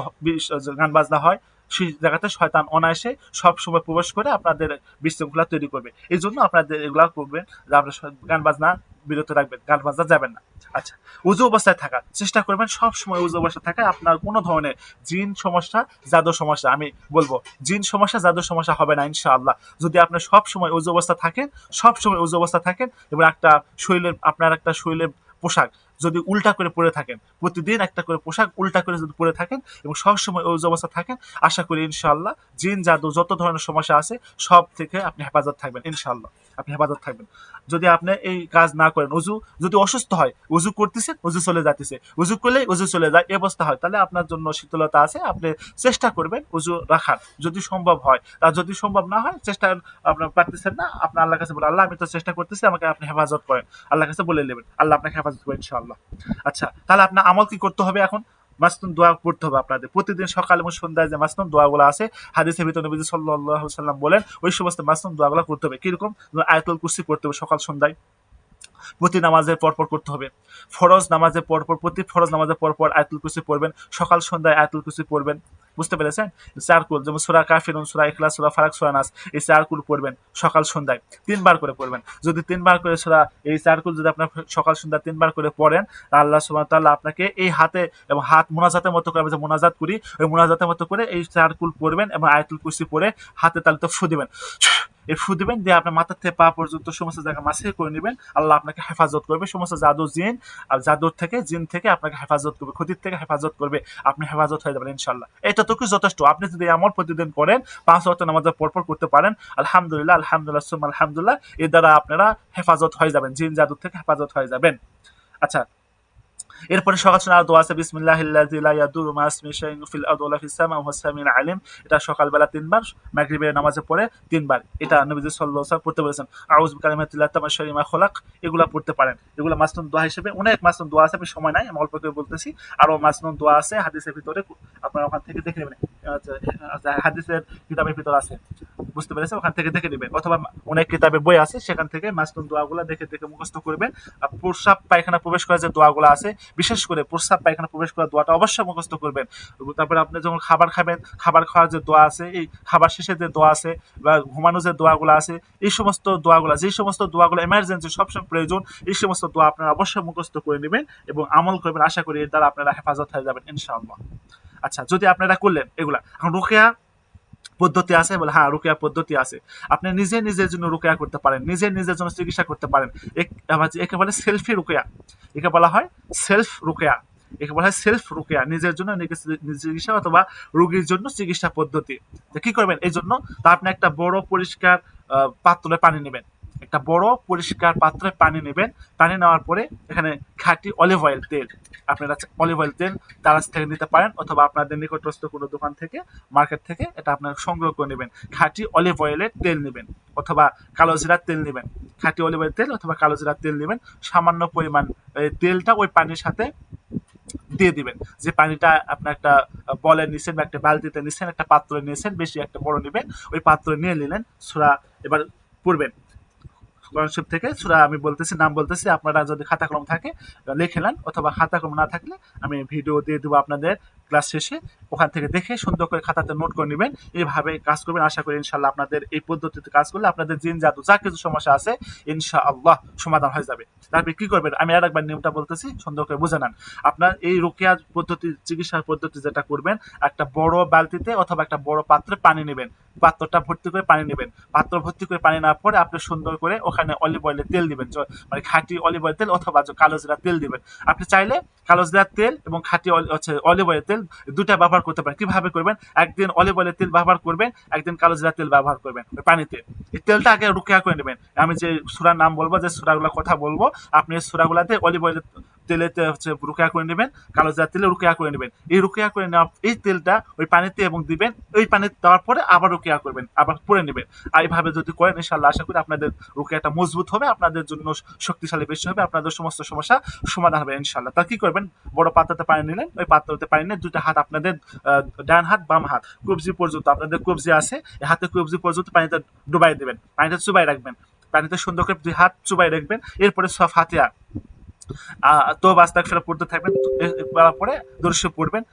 গান বাজনা হয়, সেই জায়গাতে শয়তান অনায়াসে সব সময় প্রবেশ করে আপনাদের বিশৃঙ্খলা তৈরি করবে। এই জন্য আপনাদের এগুলা করবেন যে আপনার গান বাজনা বিরত রাখবেন, গান বাজনা যাবেন না। আচ্ছা, উজু অবস্থায় থাকা চেষ্টা করবেন, সব সময় উজু অবস্থায় থাকা। আপনার কোনো ধরনের জিন সমস্যা, জাদুর সমস্যা, আমি বলবো জিন সমস্যা, জাদুর সমস্যা হবে না ইনশাআল্লাহ, যদি আপনি সব সময় উজু অবস্থা থাকেন, সব সময় উজু অবস্থা থাকেন, এবং একটা শরীরের, আপনার একটা শরীরের পোশাক যদি উল্টা করে পরে থাকেন, প্রতিদিন একটা করে পোশাক উল্টা করে যদি পরে থাকেন এবং সবসময় ওই অবস্থা থাকেন, আশা করি ইনশাআল্লাহ জিন জাদু যত ধরনের সমস্যা আছে সব থেকে আপনি হেফাজত থাকবেন ইনশাআল্লাহ, আপনি হেফাজত থাকবেন। যদি আপনি এই কাজ না করেন, উজু যদি অসুস্থ হয়, উজু করতেছে উজু চলে যাতেছে, উজু করলেই উজু চলে যায়, এই অবস্থা হয়, তাহলে আপনার জন্য শীতলতা আছে, আপনি চেষ্টা করবেন উজু রাখার, যদি সম্ভব হয়। আর যদি সম্ভব না হয়, চেষ্টা আপনার পারতেছেন না, আপনার আল্লাহর কাছে বলে, আল্লাহ আমি তো চেষ্টা করতেছি, আমাকে আপনি হেফাজত করেন, আল্লাহর কাছে বলে নেবেন, আল্লাহ আপনাকে হেফাজত করেন ইনশাআল্লাহ। আচ্ছা, তাহলে আপনার আমল কি করতে হবে এখন? মাসনুন দোয়া পড়তে হবে আপনাদের প্রতিদিন সকাল এবং সন্ধ্যায়, যে মাসনুন দোয়াগুলো আছে হাদিসের ভিতরে নবী সাল্লাল্লাহু আলাইহি ওয়াসাল্লাম বলেন, ওই সমস্ত মাসনুন দোয়াগুলো করতে হবে। কিরকম? আয়াতুল কুরসি পড়তে হবে সকাল সন্ধ্যায়, প্রতি নামাজের পরপর করতে হবে। ফরজ নামাজের পরপর, প্রতি ফরজ নামাজের পরপর আয়াতুল কুরসি পড়বেন, সকাল সন্ধ্যায় আয়াতুল কুরসি পড়বেন। বুঝতে পেরেছেন? চারকুল, যেমন সূরা কাফিরুন, সূরা ইখলাস, সূরা ফালাক, সূরা নাস, এই চারকুল পড়বেন সকাল সন্ধ্যায় ৩ বার করে পড়বেন। যদি ৩ বার করে সূরা এই চারকুল যদি আপনার সকাল সন্ধ্যা ৩ বার করে পড়েন, আল্লাহ সুবহানাহু ওয়া তাআলা আপনাকে এই হাতে এবং হাত মোনাজাতের মতো করে, আমরা যে মোনাজাত করি ওই মোনাজাতের মতো করে এই চারকুল পড়বেন এবং আয়াতুল কুরসি পড়ে হাতে তালুতে ফু দিবেন, এই ফু দিবেন দিয়ে আপনার মাথা থেকে পা পর্যন্ত সমস্ত জায়গা মাসিল করে নেবেন। আল্লাহ আপনাকে হেফাজত করবে সমস্ত জাদু জিন আর জাদুর থেকে, জিন থেকে আপনাকে হেফাজত করবে, ক্ষতির থেকে হেফাজত করবে, আপনি হেফাজত হয়ে যাবেন ইনশাআল্লাহ। এতটুকু যথেষ্ট। আপনি যদি আমল প্রতিদিন করেন, ৫ ওয়াক্ত নামাজের পরপর করতে পারেন, আলহামদুলিল্লাহ আলহামদুলিল্লাহ সুম্মা আলহামদুলিল্লাহ, এর দ্বারা আপনারা হেফাজত হয়ে যাবেন, জিন জাদুর থেকে হেফাজত হয়ে যাবেন। আচ্ছা, এরপরে সকাল সকাল দোয়া আছে, বিসমিল্লাহিল্লাযী লা ইয়াদুররু মা ইসমিহি শাইউন ফিল আরদি ওয়ালা ফিস সামা ওয়া হুয়াস সামিউল আলিম। এটা সকালবেলা ৩ বার, মাগরিবের নামাজে পড়ে ৩ বার। এটা নবীজি সাল্লাল্লাহু আলাইহি ওয়াসাল্লাম পড়তে বলেছেন। আউযু বিকালিমাতিল্লাহি তাম্মাতি মিন শাররি মা খালাক, এগুলা পড়তে পারেন। এগুলা মাসনুন দোয়া হিসেবে, অনেক মাসনুন দোয়া আছে, আমি সময় নাই, আমি অল্প করে বলতেছি। আরো মাসনুন দোয়া আছে হাদিসের ভিতরে, আপনারা ওখান থেকে দেখে নেবেন। আচ্ছা, হাদিসের কিতাবের ভিতর আছে, বুঝতে পেরেছেন? ওখান থেকে দেখে নেবেন, অথবা অনেক কিতাবের বই আছে, সেখান থেকে মাসনুন দোয়াগুলো দেখে দেখে মুখস্থ করবেন। আর প্রস্রাব পায়খানা প্রবেশ করার যে দোয়াগুলো আছে, বিশেষ করে প্রস্রাব পায়খানা প্রবেশ করার দোয়াটা অবশ্যই মুখস্থ করবেন। তারপরে আপনি যখন খাবার খাবেন, খাবার খাওয়ার যে দোয়া আছে, এই খাবার শেষে যে দোয়া আছে, বা ঘুমানো যে দোয়াগুলো আছে, এই সমস্ত দোয়াগুলো, যে সমস্ত দোয়াগুলো এমার্জেন্সি সবসময় প্রয়োজন, এই সমস্ত দোয়া আপনারা অবশ্যই মুখস্থ করে নেবেন এবং আমল করবেন। আশা করি এর দ্বারা আপনারা হেফাজত হয়ে যাবেন ইনশাআল্লাহ। আচ্ছা, যদি আপনারা করলেন এগুলা, এখন রুকিয়া পদ্ধতি আছে বলে, হ্যাঁ রুকিয়া পদ্ধতি আছে। আপনি নিজে নিজের জন্য রুকিয়া করতে পারেন, নিজে নিজের জন্য চিকিৎসা করতে পারেন। একে বলে সেলফি রুকিয়া, একে বলা হয় সেলফ রুকিয়া, একে বলা হয় সেলফ রুকিয়া, নিজের জন্য চিকিৎসা অথবা রোগীর জন্য চিকিৎসা পদ্ধতি। তো কি করবেন এই জন্য? তা আপনি একটা বড় পরিষ্কার পাত্রে পানি নেবেন, একটা বড় পরিষ্কার পাত্রে পানি নেবেন। পানি নেওয়ার পরে এখানে খাঁটি অলিভ অয়েল তেল, আপনারা অলিভ অয়েল তেল দারাজ থেকে নিতে পারেন, অথবা আপনাদের নিকটস্থ কোনো দোকান থেকে, মার্কেট থেকে এটা আপনারা সংগ্রহ করে নেবেন। খাঁটি অলিভ অয়েলের তেল নেবেন, অথবা কালো জিরার তেল নেবেন। খাঁটি অলিভ অয়েল তেল অথবা কালো জিরার তেল নেবেন, সামান্য পরিমাণ তেলটা ওই পানির সাথে দিয়ে দিবেন। যে পানিটা আপনার একটা বলে নিছেন বা একটা বালতিতে নিছেন, একটা পাত্রে নিয়েছেন, বেশি একটা বড় নেবেন, ওই পাত্রে নিয়ে নিলেন। সূরা এবার পড়বেন কোরআন শরীফ থেকে সূরা, আমি বলতেছি, নাম বলতেছি, আপনারা যদি খাতা কলম থাকে লিখে নেন, অথবা খাতা কলম না থাকলে আমি ভিডিও দিয়ে দেবো আপনাদের ক্লাস শেষে, ওখান থেকে দেখে সুন্দর করে খাতাতে নোট করে নেবেন। এইভাবে কাজ করবেন, আশা করি ইনশাআল্লাহ আপনাদের এই পদ্ধতিতে কাজ করলে আপনাদের জিন জাদু যা কিছু সমস্যা আছে ইনশাআল্লাহ সমাধান হয়ে যাবে। তারপরে কি করবেন, আমি আর একবার নিয়মটা বলতেছি, সুন্দর করে বুঝে নেন। আপনার এই রুকিয়া পদ্ধতি, চিকিৎসার পদ্ধতি যেটা করবেন, একটা বড় বালতিতে অথবা একটা বড় পাত্রে পানি নেবেন, পাত্রটা ভর্তি করে পানি নেবেন। পাত্র ভর্তি করে পানি নেওয়ার পরে আপনি সুন্দর করে ওখানে অলিভ অয়েলের তেল দিবেন, মানে খাঁটি অলিভ অয়েল তেল অথবা কালো জিরা তেল দিবেন। আপনি চাইলে কালো জিরার তেল এবং খাঁটি অলিভ অয়েল তেল দুটা ব্যবহার করতে পারেন। কিভাবে করবেন? একদিন অলিভ অয়েলের তেল ব্যবহার করবেন, একদিন কালো জিরার তেল ব্যবহার করবেন ওই পানিতে। এই তেলটা আগে রুকিয়া করে নেবেন। আমি যে সূরার নাম বলবো, যে সূরাগুলোর কথা বলবো, আপনি এই সূরাগুলোতে অলিভ অয়েলের তেলে হচ্ছে রুকিয়া করে নেবেন, কালো জিরা তেলে রুকিয়া করে নেবেন। এই রুকিয়া করে নেওয়া এই তেলটা ওই পানিতে এবং দিবেন, ওই পানি দেওয়ার পরে আবার রুকিয়া করবেন, আবার পরে নেবেন। আর এইভাবে যদি করেন ইনশাআল্লাহ আশা করি আপনাদের রুকিয়াটা মজবুত হবে, আপনাদের জন্য শক্তিশালী বেশি হবে, আপনাদের সমস্ত সমস্যা সমাধান হবে ইনশাআল্লাহ। তা কি করবেন, বড় পাত্রতে পানি নিলেন, ওই পাত্রতে পানি নিয়ে দুইটা হাত আপনাদের ডান হাত বাম হাত কবজি পর্যন্ত, আপনাদের কবজি আছে এই হাতে কবজি পর্যন্ত পানিতে ডুবাই দেবেন, পানিতে চুবাই রাখবেন, পানিতে সুন্দর করে দুই হাত চুবাই রাখবেন। এরপরে সূরা ফাতিহা তওবা আস্তাগফিরুল্লাহ পড়তে থাকবেন, পড়ার পরে দরুদ শরীফ পড়বেন,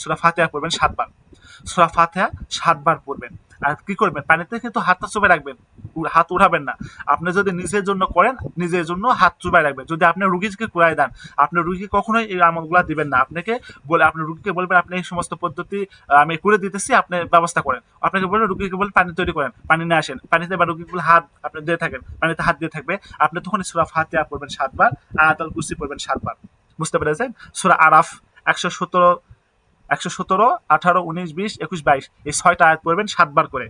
সূরা ফাতিহা পড়বেন ৭ বার, সূরা ফাতিহা ৭ বার পড়বেন। আর কি করবেন, পানিতে কিন্তু হাতটা চুবাই রাখবেন, হাত উঠাবেন না। আপনি যদি নিজের জন্য করেন, নিজের জন্য হাত চুবাই রাখবেন। যদি আপনি রুগীকে করাই দেন, আপনি রুগীকে কখনোই এই আমলগুলা দিবেন না। আপনাকে বলে, আপনি রুগীকে বলবেন আপনি এই সমস্ত পদ্ধতি আমি করে দিতেছি, আপনি ব্যবস্থা করেন। আপনাকে বলবেন, রুগীকে বলবেন পানি তৈরি করেন, পানি নিয়ে আসেন, পানিতে বা রুগীকে বলে হাত আপনি দিয়ে থাকেন, পানিতে হাত দিয়ে থাকবে। আপনি তখন সূরা ফাতিহা পড়বেন ৭ বার, আয়াতুল কুরসি পড়বেন ৭ বার। বুঝতে পেরেছেন? সূরা আরাফ ১১৭, ১১৭, ১৮, ১৯, ২০, ২১, ২২ এই ৬টা আয়াত পড়বেন ৭ বার করে।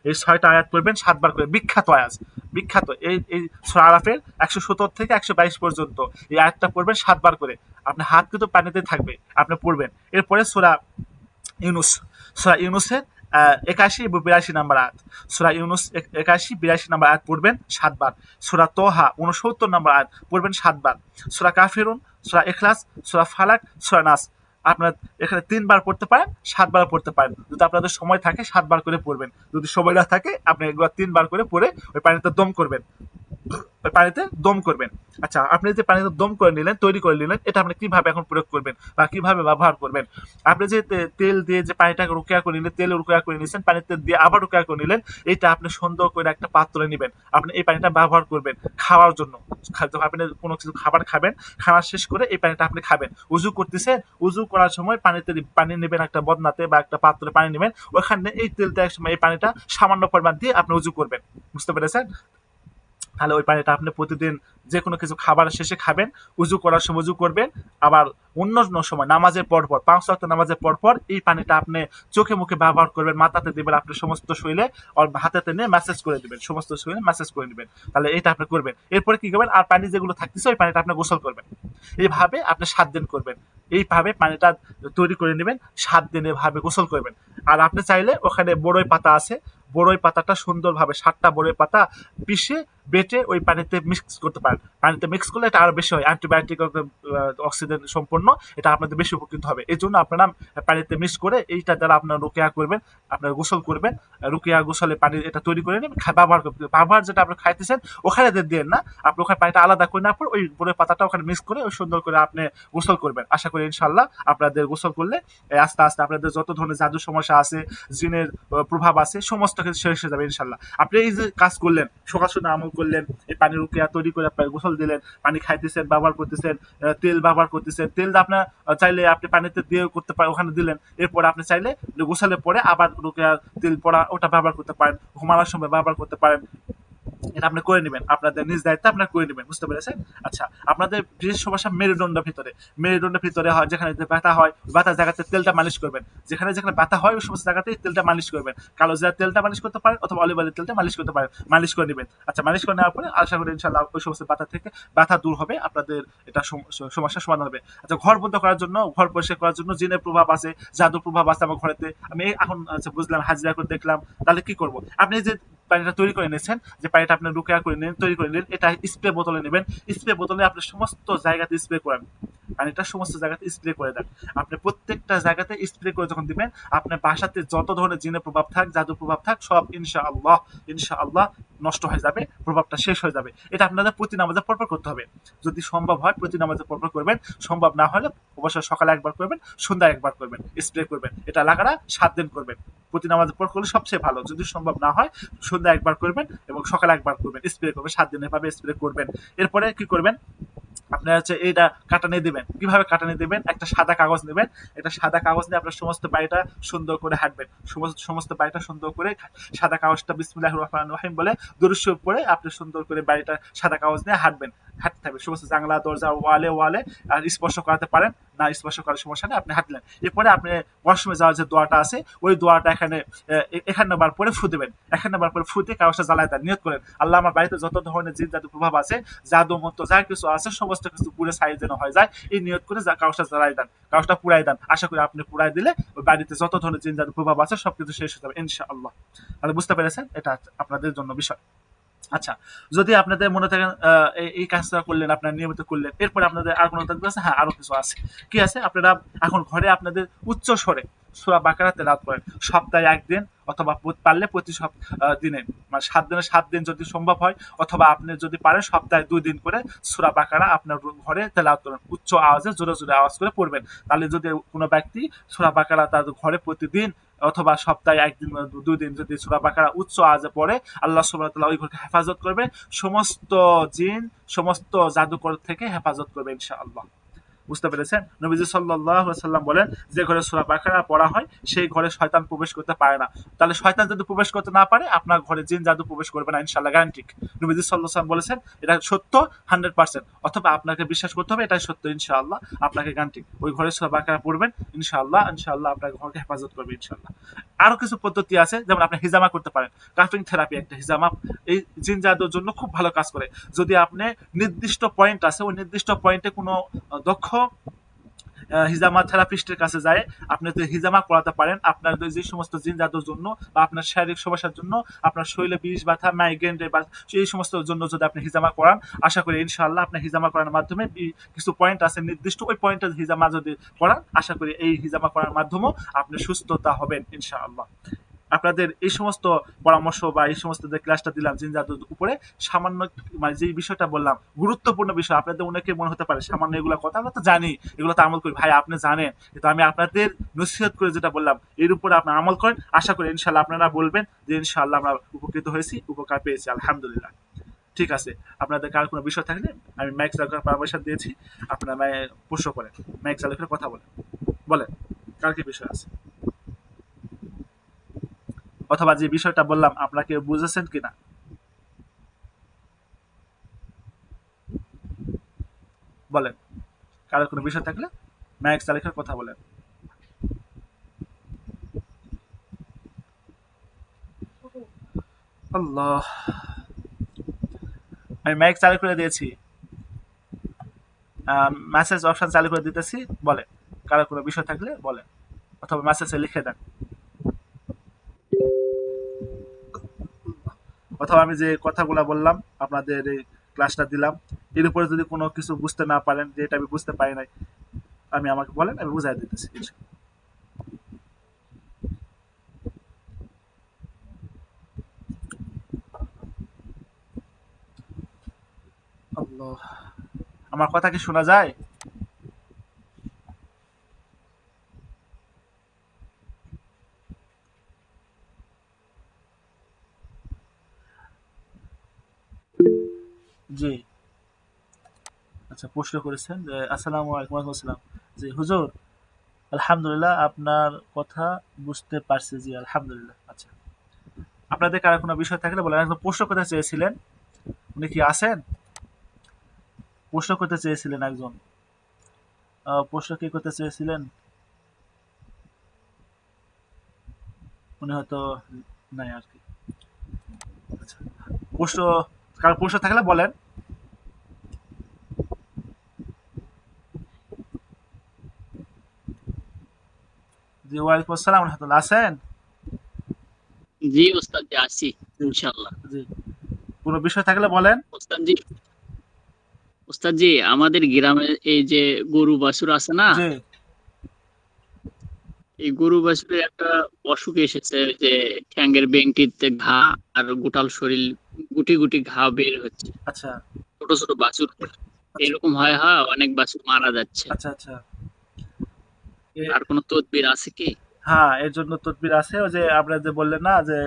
এই ৬টা আয়াত পড়বেন ৭ বার করে, বিখ্যাত আয়াত, বিখ্যাত এই সূরা আরাফের ১৭০ থেকে ১২২ পর্যন্ত এই আয়াতটা পড়বেন ৭ বার করে। আপনার হাত কিন্তু পানিতে থাকবে, আপনি পড়বেন। এরপরে সূরা ইউনুস, সূরা ইউনুসের ৮১ এবং ৮২ নম্বর আয়াত, সূরা ইউনুস ৮১, ৮২ নম্বর আয়াত পড়বেন ৭ বার। সূরা তোহা ৬৯ নম্বর আয়াত পড়বেন ৭ বার। সূরা কাফিরুন, সূরা ইখলাস, সূরা ফালাক, সূরা নাস আপনার এখানে ৩ বার পড়তে পারেন, ৭ বার পড়তে পারেন। যদি আপনাদের সময় থাকে ৭ বার করে পড়বেন, যদি সময় না থাকে আপনি এগুলো ৩ বার করে পড়ে ওই পানিতে দম করবেন, ওই পানিতে দম করবেন। আচ্ছা, আপনি যে পানিতে দম করে নিলেন, তৈরি করে নিলেন, এটা আপনি কিভাবে এখন প্রয়োগ করবেন বা কিভাবে ব্যবহার করবেন? আপনি যে তেল দিয়ে যে পানিটাকে রুকিয়া করে নিলেন, তেলে রুকিয়া করে নিয়েছেন, পানিতে দিয়ে আবার রুকিয়া করে নিলেন, এটা আপনি সুন্দর করে একটা পাত্রে নেবেন। আপনি এই পানিটা ব্যবহার করবেন খাওয়ার জন্য। আপনি কোনো কিছু খাবার খাবেন, খাওয়া শেষ করে এই পানিটা আপনি খাবেন। উজু করতেছেন, উজু করার সময় পানি নেবেন, একটা বদনাতে বা একটা পাত্রে পানি নেবেন, ওখানে এই তেলটা একসময় এই পানিটা সামান্য পরিমাণ দিয়ে আপনি উজু করবেন। বুঝতে পেরেছেন? তাহলে ওই পানিটা আপনি প্রতিদিন যে কোনো কিছু খাবার শেষে খাবেন, উজু করার সময় উজু করবেন, আবার অন্য সময় নামাজের পরপর ৫ ওয়াক্ত নামাজের পরপর এই পানিটা আপনি চোখে মুখে ব্যবহার করবেন, মাথাতে দিবেন, আপনি সমস্ত শরীরে হাতেতে নিয়ে ম্যাসেজ করে দিবেন, সমস্ত শরীরে ম্যাসেজ করে দিবেন। তাহলে এটা আপনি করবেন। এরপরে কি করবেন, আর পানি যেগুলো থাকতেছে ওই পানিটা আপনি গোসল করবেন। এইভাবে আপনি ৭ দিন করবেন। এইভাবে পানিটা তৈরি করে নেবেন, ৭ দিন এভাবে গোসল করবেন। আর আপনি চাইলে ওখানে বড়ই পাতা আছে, বড়ই পাতাটা সুন্দরভাবে ৭টা বড়ই পাতা পিষে বেটে ওই পানিতে মিক্স করতে পারেন। পানিতে মিক্স করলে এটা আরো বেশি হয়, অ্যান্টিবায়োটিক অক্সিডেন্ট সম্পন্ন, এটা আপনাদের বেশি উপকৃত হবে। এই জন্য আপনারা পানিতে মিক্স করে এইটা দ্বারা আপনার রুকিয়া করবেন, আপনার গোসল করবেন। রুকিয়া গোসলে পানি এটা তৈরি করে নেবেন, ব্যবহার করবেন। ব্যবহার যেটা আপনি খাইতেছেন ওখানে দিয়ে না, আপনি ওখানে পানিটা আলাদা করে নেওয়ার পর ওই বড়ই পাতাটা ওখানে মিক্স করে ওই সুন্দর করে আপনি গোসল করবেন। আশা করি ইনশাল্লাহ আপনাদের গোসল করলে আস্তে আস্তে আপনাদের যত ধরনের জাদু সমস্যা আছে, জিনের প্রভাব আছে, সমস্ত কিছু শেষ হয়ে যাবে ইনশাল্লাহ। আপনি এই যে কাজ করলেন, সকাল সন্ধ্যা আমল করলেন, এই পানি রুকিয়া তৈরি করে আপনার গোসল দিলেন, পানি খাইতেছেন, ব্যবহার করতেছেন, তেল ব্যবহার করতেছেন, তেল আপনার চাইলে আপনি পানিতে দিয়ে করতে পারেন, ওখানে দিলেন। এরপরে আপনি চাইলে গোসলের পরে আবার রুকিয়া তেল পড়া ওটা ব্যবহার করতে পারেন, ঘুমানোর সময় ব্যবহার করতে পারেন। এটা আপনি করে নেবেন, আপনাদের নিজ দায়িত্বে আপনারা করে নেবেন। বুঝতে পেরেছেন? আচ্ছা, আপনাদের বিশেষ সমস্যা মেরুদণ্ডের ভিতরে, মেরুদণ্ডের ভিতরে হয় যেখানে ব্যথা হয়, ব্যথার জায়গাতে তেলটা মালিশ করবেন। যেখানে যেখানে ব্যথা হয় ওই সমস্ত জায়গাতেই তেলটা মালিশ করবেন। কালো জিরার তেলটা মালিশ করতে পারেন অথবা অলিভ অয়েলের তেলটা মালিশ করতে পারেন, মালিশ করে নেবেন। আচ্ছা, মালিশ করে নেওয়ার পরে আশা করি ইনশাআল্লাহ ওই সমস্ত ব্যথা থেকে ব্যথা দূর হবে, আপনাদের এটা সমস্যার সমাধান হবে। আচ্ছা, ঘর বন্ধ করার জন্য, ঘর পরিষ্কার করার জন্য জিনের প্রভাব আছে, জাদুর প্রভাব আছে আমার ঘরেতে, আমি এখন আচ্ছা বুঝলাম, হাজিরা করে দেখলাম, তাহলে কি করব? আপনি যে পানিটা তৈরি করে নিয়েছেন, যে পানিটা আপনি রুকিয়া করে নিলেন, তৈরি করে নিলেন, এটা স্প্রে বোতলে নেবেন। স্প্রে বোতলে আপনি সমস্ত জায়গাতে স্প্রে করেন, পানিটা সমস্ত জায়গাতে স্প্রে করে দেন। আপনি প্রত্যেকটা জায়গাতে স্প্রে করে যখন দিবেন, আপনার বাসাতে যত ধরনের জিনের প্রভাব থাক, জাদুর প্রভাব থাক, সব ইনশাআল্লাহ ইনশাআল্লাহ নষ্ট হয়ে যাবে, প্রভাবটা শেষ হয়ে যাবে। এটা আপনাদের প্রতি নামাজে পরপর করতে হবে। যদি সম্ভব হয় প্রতি নামাজে পরপর করবেন, সম্ভব না হলে অবশ্যই সকালে একবার করবেন, সন্ধ্যায় একবার করবেন, স্প্রে করবেন। এটা লাগাটা ৭ দিন করবেন, প্রতি নামাজের পর করলে সবচেয়ে ভালো। যদি সম্ভব না হয় সন্ধ্যা একবার করবেন এবং সকালে একবার করবেন, স্প্রে করবেন, ৭ দিন এভাবে স্প্রে করবেন। এরপরে কি করবেন, আপনার হচ্ছে এইটা কাটানি দিবেন। কিভাবে কাটানি দিবেন, একটা সাদা কাগজ নেবেন, একটা সাদা কাগজ নিয়ে আপনার সমস্ত বাড়িটা সুন্দর করে হাঁটবেন, সমস্ত বাড়িটা সুন্দর করে সাদা কাগজটা বিসমিল্লাহির রহমানির রহিম বলে দুরূদ শরীফ পড়ে আপনি সুন্দর করে বাড়িটা সাদা কাগজ নিয়ে হাঁটবেন, হাঁটতে থাকবেন। সমস্ত জানলা দরজা ওয়ালে আর স্পর্শ করাতে পারেন, না স্পর্শ করার সমস্যা নেই, আপনি হাত দিলেন। এরপরে আপনি ওয়াশরুমে যাওয়ার যে দোয়াটা আছে ওই দোয়াটা এখানে 51 বার পরে ফু দেবেন। 51 বার পরে ফুতে কাগজটা জ্বালায় দেন, নিয়ত করেন আল্লাহ আমার বাড়িতে যত ধরনের জিন জাদু প্রভাব আছে, জাদু মন্ত্র যা কিছু আছে সমস্ত কিছু পুরো সাইজ যেন হয়ে যায়, এই নিয়ত করে কাগজটা জ্বালাই দেন, কাগজটা পুড়াই দেন। আশা করি আপনি পুড়াই দিলে ওই বাড়িতে যত ধরনের জিন জাদু প্রভাব আছে সবকিছু শেষ হয়ে যাবে ইনশাআল্লাহ। তাহলে বুঝতে পেরেছেন, এটা আপনাদের জন্য বিষয়। আচ্ছা, যদি আপনাদের মনে থাকেন এই কাজটা করলেন, আপনারা নিয়মিত করলেন, এরপরে আপনাদের আর কোনো থাকবে আছে? হ্যাঁ, আরো কিছু আছে। কি আছে? আপনারা এখন ঘরে আপনাদের উচ্চ স্বরে সূরা বাকারা তেলাওয়াত করেন। সপ্তাহে ১ দিন অথবা পারলে প্রতি দিনে, মানে ৭ দিনে ৭ দিন যদি সম্ভব হয়, অথবা আপনি যদি পারেন সপ্তাহে ২ দিন করে সূরা বাকারা আপনার ঘরে তেলাওয়াত করেন। উচ্চ আওয়াজে জোরে, জোরে আওয়াজ করে পড়বেন। তাহলে যদি কোনো ব্যক্তি সূরা বাকারা তার ঘরে প্রতিদিন অথবা সপ্তাহে ১ দিন ২ দিন যদি সূরা বাকারা উচ্চ আওয়াজে পড়ে, আল্লাহ সুবহানাহু ওয়া তাআলা ওই ঘরকে হেফাজত করবে, সমস্ত জিন, সমস্ত জাদুকর থেকে হেফাজত করবে ইনশাআল্লাহ। বুঝতে পেরেছেন? নবীজি সাল্লাল্লাহু আলাইহি ওয়াসাল্লাম বলেন, যে ঘরে সূরা বাকারা পড়া হয় সেই ঘরে শয়তান প্রবেশ করতে পারে না। তাহলে শয়তান যদি প্রবেশ করতে না পারে, আপনার ঘরে জিন জাদু প্রবেশ করবে না ইনশাআল্লাহ, গ্যারান্টি। নবীজি সাল্লাল্লাহু আলাইহি ওয়াসাল্লাম বলেছেন, এটা সত্য 100%। অথবা আপনাকে বিশ্বাস করতে হবে এটাই সত্য ইনশাআল্লাহ, আপনাকে গ্যারান্টি। ওই ঘরে সূরা বাকারা পড়বেন ইনশাআল্লাহ, ইনশাআল্লাহ আপনার ঘরকে হেফাজত করবে ইনশাআল্লাহ। আরো কিছু পদ্ধতি আছে, যেমন আপনি হিজামা করতে পারেন। কাফিং থেরাপি একটা হিজামা, এই জিন জাদুর জন্য খুব ভালো কাজ করে। যদি আপনি নির্দিষ্ট পয়েন্ট আছে, ওই নির্দিষ্ট পয়েন্টে কোনো দক্ষ হিজামা থেরাপিস্টের কাছে যায় আপনি তো হিজামা করাতে পারেন আপনার যে সমস্ত জিন জাদুর জন্য বা আপনার শারীরিক সমস্যার জন্য, আপনার শরীরে বিষ ব্যথা, মাইগ্রেন বা এই সমস্ত জন্য যদি আপনি হিজামা করান, আশা করি ইনশাআল্লাহ আপনি হিজামা করার মাধ্যমে কিছু পয়েন্ট আছে নির্দিষ্ট, ওই পয়েন্টে হিজামা যদি করান, আশা করি এই হিজামা করার মাধ্যমেও আপনি সুস্থতা হবেন ইনশাআল্লাহ। আপনাদের এই সমস্ত পরামর্শ বা এই সমস্ত যে ক্লাসটা দিলাম জিন জাদুর উপরে, সামান্য মানে যে বিষয়টা বললাম গুরুত্বপূর্ণ বিষয়, আপনাদের অনেকে মনে হতে পারে সামান্য এগুলো কথা, আমরা তো জানি, এগুলো তো আমল করি। ভাই আপনি জানেন, কিন্তু আমি আপনাদের নসিহত করে যেটা বললাম এর উপরে আপনি আমল করেন, আশা করি ইনশাআল্লাহ আপনারা বলবেন যে ইনশাআল্লাহ আমরা উপকৃত হয়েছি, উপকার পেয়েছি, আলহামদুলিল্লাহ। ঠিক আছে, আপনাদের কার কোনো বিষয় থাকলে আমি মাইক চালু করার পরামর্শ দিয়েছি, আপনারা প্রশ্ন করেন, মাইক চালু করে কথা বলেন, বলেন কার কি বিষয় আছে, অথবা যে বিষয়টা বললাম আপনাকে বুঝেছেন কিনা বলেন। কারো কোনো বিষয় থাকলে মাইক চালু করে কথা বলেন। আল্লাহ, আমি মাইক চালু করে দিয়েছি, মেসেজ অপশন চালু করে দিতেছি, বলেন কারো কোনো বিষয় থাকলে বলেন, অথবা মেসেজে লিখে দেন, অথবা আমি যে কথাগুলো বললাম আপনাদের এই ক্লাসটা দিলাম এর উপরে যদি কোনো কিছু বুঝতে না পারেন, যে এটা আমি বুঝতে পারি নাই, আমি আমাকে বলেন, আমি বুঝাই দিতেছি। আল্লাহ, আমার কথা কি শোনা যায়? জি, আচ্ছা, প্রশ্ন করেছেন যে আসসালামু আলাইকুম, ওয়ালাইকুম আসসালাম। জি হুজুর, আলহামদুলিল্লাহ আপনার কথা বুঝতে পারছি, জি আলহামদুলিল্লাহ। আচ্ছা, আপনাদের কারো কোনো বিষয় থাকলে বলেন। একদম প্রশ্ন করতে চেয়েছিলেন, উনি কি আছেন? প্রশ্ন করতে চেয়েছিলেন একজন, প্রশ্ন কি করতে চেয়েছিলেন? উনি হয়তো নাই আর কি। আচ্ছা, প্রশ্ন, কারো প্রশ্ন থাকলে বলেন। জি ওয়ালাইকুম আসসালাম রহমতুল্লাহ, আছেন? জি ওস্তাদ জি, আছি ইনশাল্লাহ। জি, কোনো বিষয় থাকলে বলেন। ওস্তাদ জি, ওস্তাদ জি, আমাদের গ্রামে এই যে গরু বাছুর আছে না, জি, এই গরু বাছুরের একটা অসুখ এসেছে, ওই যে ঠ্যাঙ্গের বেংটিতে ঘা, আর গোটাল শরীর গুটি গুটি ঘা বের হচ্ছে, আচ্ছা, ছোট ছোট বাছুর। আচ্ছা, এরকম হয় হয় অনেক বাছুর মারা যাচ্ছে। আচ্ছা, আচ্ছা। আর কোনো তদবির আছে কি? হ্যাঁ, এর জন্য তদবির আছে। ওই যে আপনারা যে বললেন না যে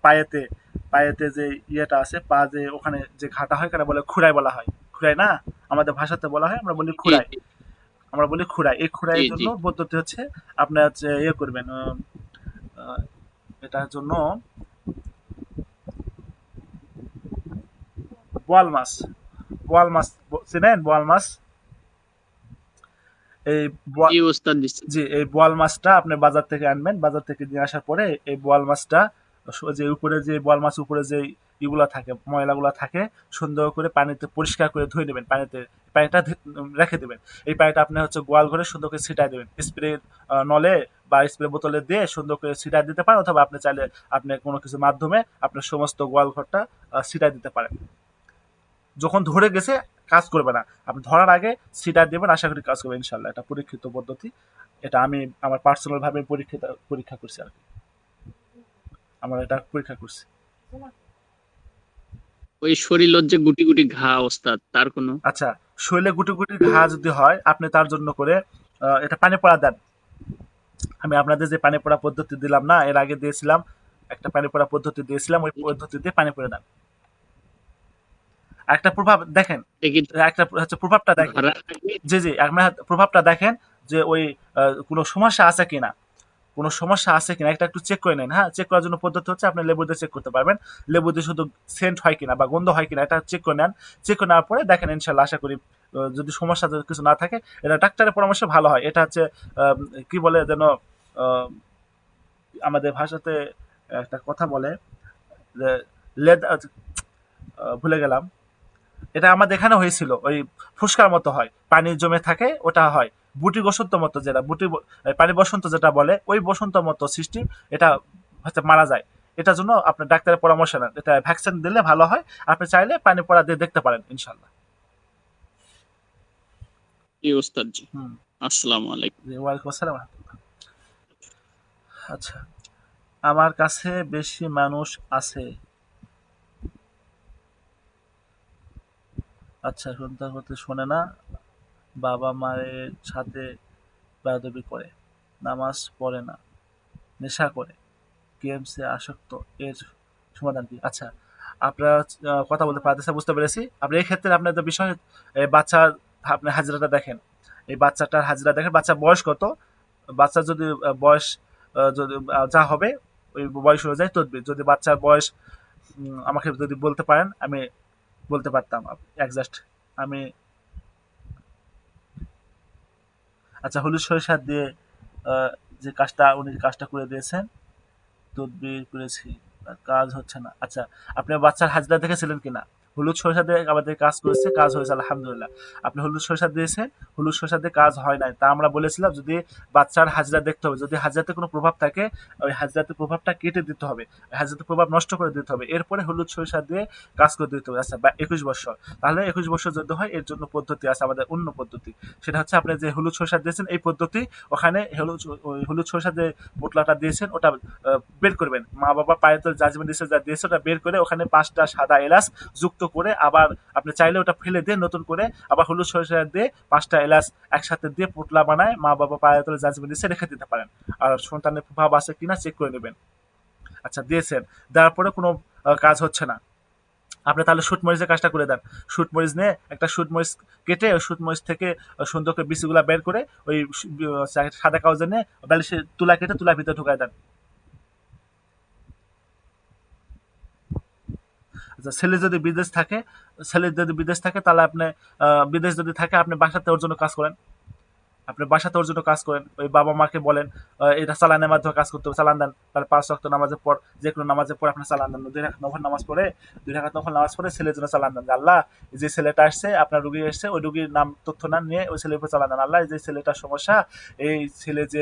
পায়েতে, পায়েতে যে ইয়েটা আছে, পা যে ওখানে যে ঘাটা হয় কেন বলে খুরাই বলা হয়। খুরাই না? আমাদের ভাষাতে বলা হয়, আমরা বলি জি খুরাই। জি আমরা বলি খুরাই। এই জি খুরাইয়ের জি। জন্য পদ্ধতি হচ্ছে আপনার হচ্ছে ইয়ে করবেন, আ এটার জন্য বোয়াল মাছ, বোয়াল মাছ চেনেন? বোয়াল মাছ? এই জি ওস্তাদ দিচ্ছি। জি, এই বোয়াল মাছটা আপনি বাজার থেকে আনবেন। বাজার থেকে নিয়ে আসার পরে এই বোয়াল মাছটা যে উপরে যে বোয়াল মাছ উপরে যে ইগুলা থাকে, ময়লাগুলা থাকে, সুন্দর করে পানিতে পরিষ্কার করে ধুয়ে নেবেন। পানিটা রেখে দেবেন। এই পানিটা আপনি হচ্ছে গোয়াল ঘরে সুন্দর করে ছিটায় দেবেন। স্প্রে নলে বা স্প্রে বোতলে দিয়ে সুন্দর করে ছিটায় দিতে পারেন, অথবা আপনি চাইলে আপনি কোনো কিছুর মাধ্যমে আপনার সমস্ত গোয়াল ঘরটা ছিটায় দিতে পারেন। যখন ধরে গেছে কাজ করবে না, আপনি ধরার আগে সিটার দেবেন, আশা করি কাজ করবে ইনশাল্লাহ। এটা পরীক্ষিত পদ্ধতি। এটা আমি আমার পার্সোনাল ভাবে পরীক্ষা করছি আর কি। আমার এটা পরীক্ষা করছি। ওই শরীরের যে গুটি গুটি ঘা ওস্তাদ, তার কোনো? আচ্ছা, শরীরে গুটি গুটি ঘা যদি হয়, আপনি তার জন্য করে এটা পানি পড়া দেন। আমি আপনাদের যে পানি পড়া পদ্ধতি দিলাম না, এর আগে দিয়েছিলাম একটা পানি পড়া পদ্ধতি দিয়েছিলাম, ওই পদ্ধতি দিয়ে পানি পড়ে দেন। একটা প্রভাব দেখেন, দেখি একটা হচ্ছে প্রভাবটা দেখেন। ধরার আগে। জি জি, আপনার প্রভাবটা দেখেন যে ওই কোনো সমস্যা আছে কিনা, কোনো সমস্যা আছে কিনা একটা একটু চেক করে নেন। হ্যাঁ, চেক করার জন্য পদ্ধতি হচ্ছে আপনি লেবু দিয়ে চেক করতে পারবেন। লেবু দিয়ে শুধু সেন্ট হয় কিনা বা গন্ধ হয় কিনা এটা চেক করে নেন। চেক করে নেওয়ার পরে দেখেন ইনশাল্লাহ, আশা করি যদি সমস্যা যদি কিছু না থাকে, এটা ডাক্তারের পরামর্শ ভালো হয়। এটা হচ্ছে আহ, কি বলে যেন, আহ, আমাদের ভাষাতে একটা কথা বলে যে লেদ ভুলে গেলাম। এটা আমাদের এখানে হয়েছিল, ওই ফুসকার মতো হয়, পানি জমে থাকে, ওটা হয় বুটি বসন্ত মতো, যেটা পানি বসন্ত যেটা বলে, ওই বসন্ত মতো সৃষ্টি। এটা হচ্ছে মারা যায়। এটার জন্য আপনার ডাক্তারের পরামর্শ নেন, এটা ভ্যাকসিন দিলে ভালো হয়। আপনি চাইলে পানি পড়া দিয়ে দেখতে পারেন ইনশাল্লাহ। জি ওস্তাদ জি। হুম। আসসালামু আলাইকুম। জি, ওয়ালাইকুম আসসালাম। আচ্ছা, আমার কাছে বেশি মানুষ আছে। আচ্ছা, শুনতে করতে শোনে না, বাবা মায়ের সাথে বেয়াদবি করে, নামাজ পড়ে না, নেশা করে, গেমসে আসক্ত, এর সমাধান কি? আচ্ছা, আপনারা কথা বলতে পারতেছে, বুঝতে পেরেছি। আপনি এই ক্ষেত্রে আপনাদের বিষয়, বাচ্চার আপনি হাজিরাটা দেখেন। এই বাচ্চাটার হাজিরা দেখেন, বাচ্চার বয়স কত। বাচ্চার যদি বয়স যদি যা হবে ওই বয়স অনুযায়ী তদবির। যদি বাচ্চার বয়স আমাকে যদি বলতে পারেন, আমি বলতে পারতাম একজাস্ট। আমি আচ্ছা, হলুদ সরিষা দিয়ে যে কাজটা উনি কাজটা করে দিয়েছেন, তদবির করেছি, কাজ হচ্ছে না। আচ্ছা, আপনি বাচ্চার হাজরা দেখেছিলেন কিনা? হলুদ সরিষা দিয়ে আমাদের কাজ করেছে, কাজ হয়েছে আলহামদুলিল্লাহ। আপনি হলুদ সরিষা দিয়েছেন, হলুদ সরিষা দিয়ে কাজ হয় নাই, তা আমরা বলেছিলাম যদি বাচ্চার হাজরা দেখতে হবে, যদি হাজরাতে কোনো প্রভাব থাকে, ওই হাজরাতে প্রভাবটা কেটে দিতে হবে, ওই হাজরাতে প্রভাব নষ্ট করে দিতে হবে, এরপরে হলুদ সরিষা দিয়ে কাজ করে দিতে হবে। আচ্ছা, বা 21 বছর, তাহলে 21 বছর যদি হয়, এর জন্য পদ্ধতি আছে আমাদের, অন্য পদ্ধতি। সেটা হচ্ছে আপনি যে হলুদ সরিষা দিয়েছেন এই পদ্ধতি, ওখানে ওই হলুদ সরিষা যে পোটলাটা দিয়েছেন ওটা বের করবেন। মা বাবা পায়ে তো জাজমেন্ট দিয়েছে, যা দিয়েছে ওটা বের করে ওখানে 5টা সাদা এলাচ যুক্ত করে, আবার আপনি চাইলে ওটা ফেলে দিয়ে নতুন করে আবার হলুদ সরিষা দিয়ে 5টা এলাচ একসাথে দিয়ে পোটলা বানায় মা বাবা পায়ে তলে জাজমেন্ট দিয়েছে রেখে দিতে পারেন। আর সন্তানের প্রভাব আছে কিনা চেক করে নেবেন। আচ্ছা, দিয়েছেন, দেওয়ার পরে কোনো কাজ হচ্ছে না, আপনি তাহলে শুট মরিচের কাজটা করে দেন। শুট মরিচ নিয়ে একটা শুট মরিচ কেটে, ওই শুট মরিচ থেকে সুন্দর করে বিচিগুলা বের করে ওই সাদা কাগজে নিয়ে বালিশের তুলা কেটে তুলার ভিতরে ঢুকাই দেন। আচ্ছা, ছেলে যদি বিদেশ থাকে তাহলে আপনি বিদেশ যদি থাকে আপনি বাসাতে ওর জন্য কাজ করেন। আপনি বাসাতে ওর জন্য কাজ করেন, ওই বাবা মাকে বলেন এটা চালানের মাধ্যমে কাজ করতে হবে, চালান দেন। তার 5 ওয়াক্ত নামাজের পর, যে কোনো নামাজের পর আপনি চালান দেন, 2 রাকাত নফল নামাজ পড়ে, 2 রাকাত নফল নামাজ পড়ে ছেলের জন্য চালান দেন। আল্লাহ, যে ছেলেটা আসছে, আপনার রুগী এসছে, ওই রুগীর নাম তথ্য না নিয়ে ওই ছেলের উপর চালান দেন। আল্লাহ, এই যে ছেলেটার সমস্যা, এই ছেলে যে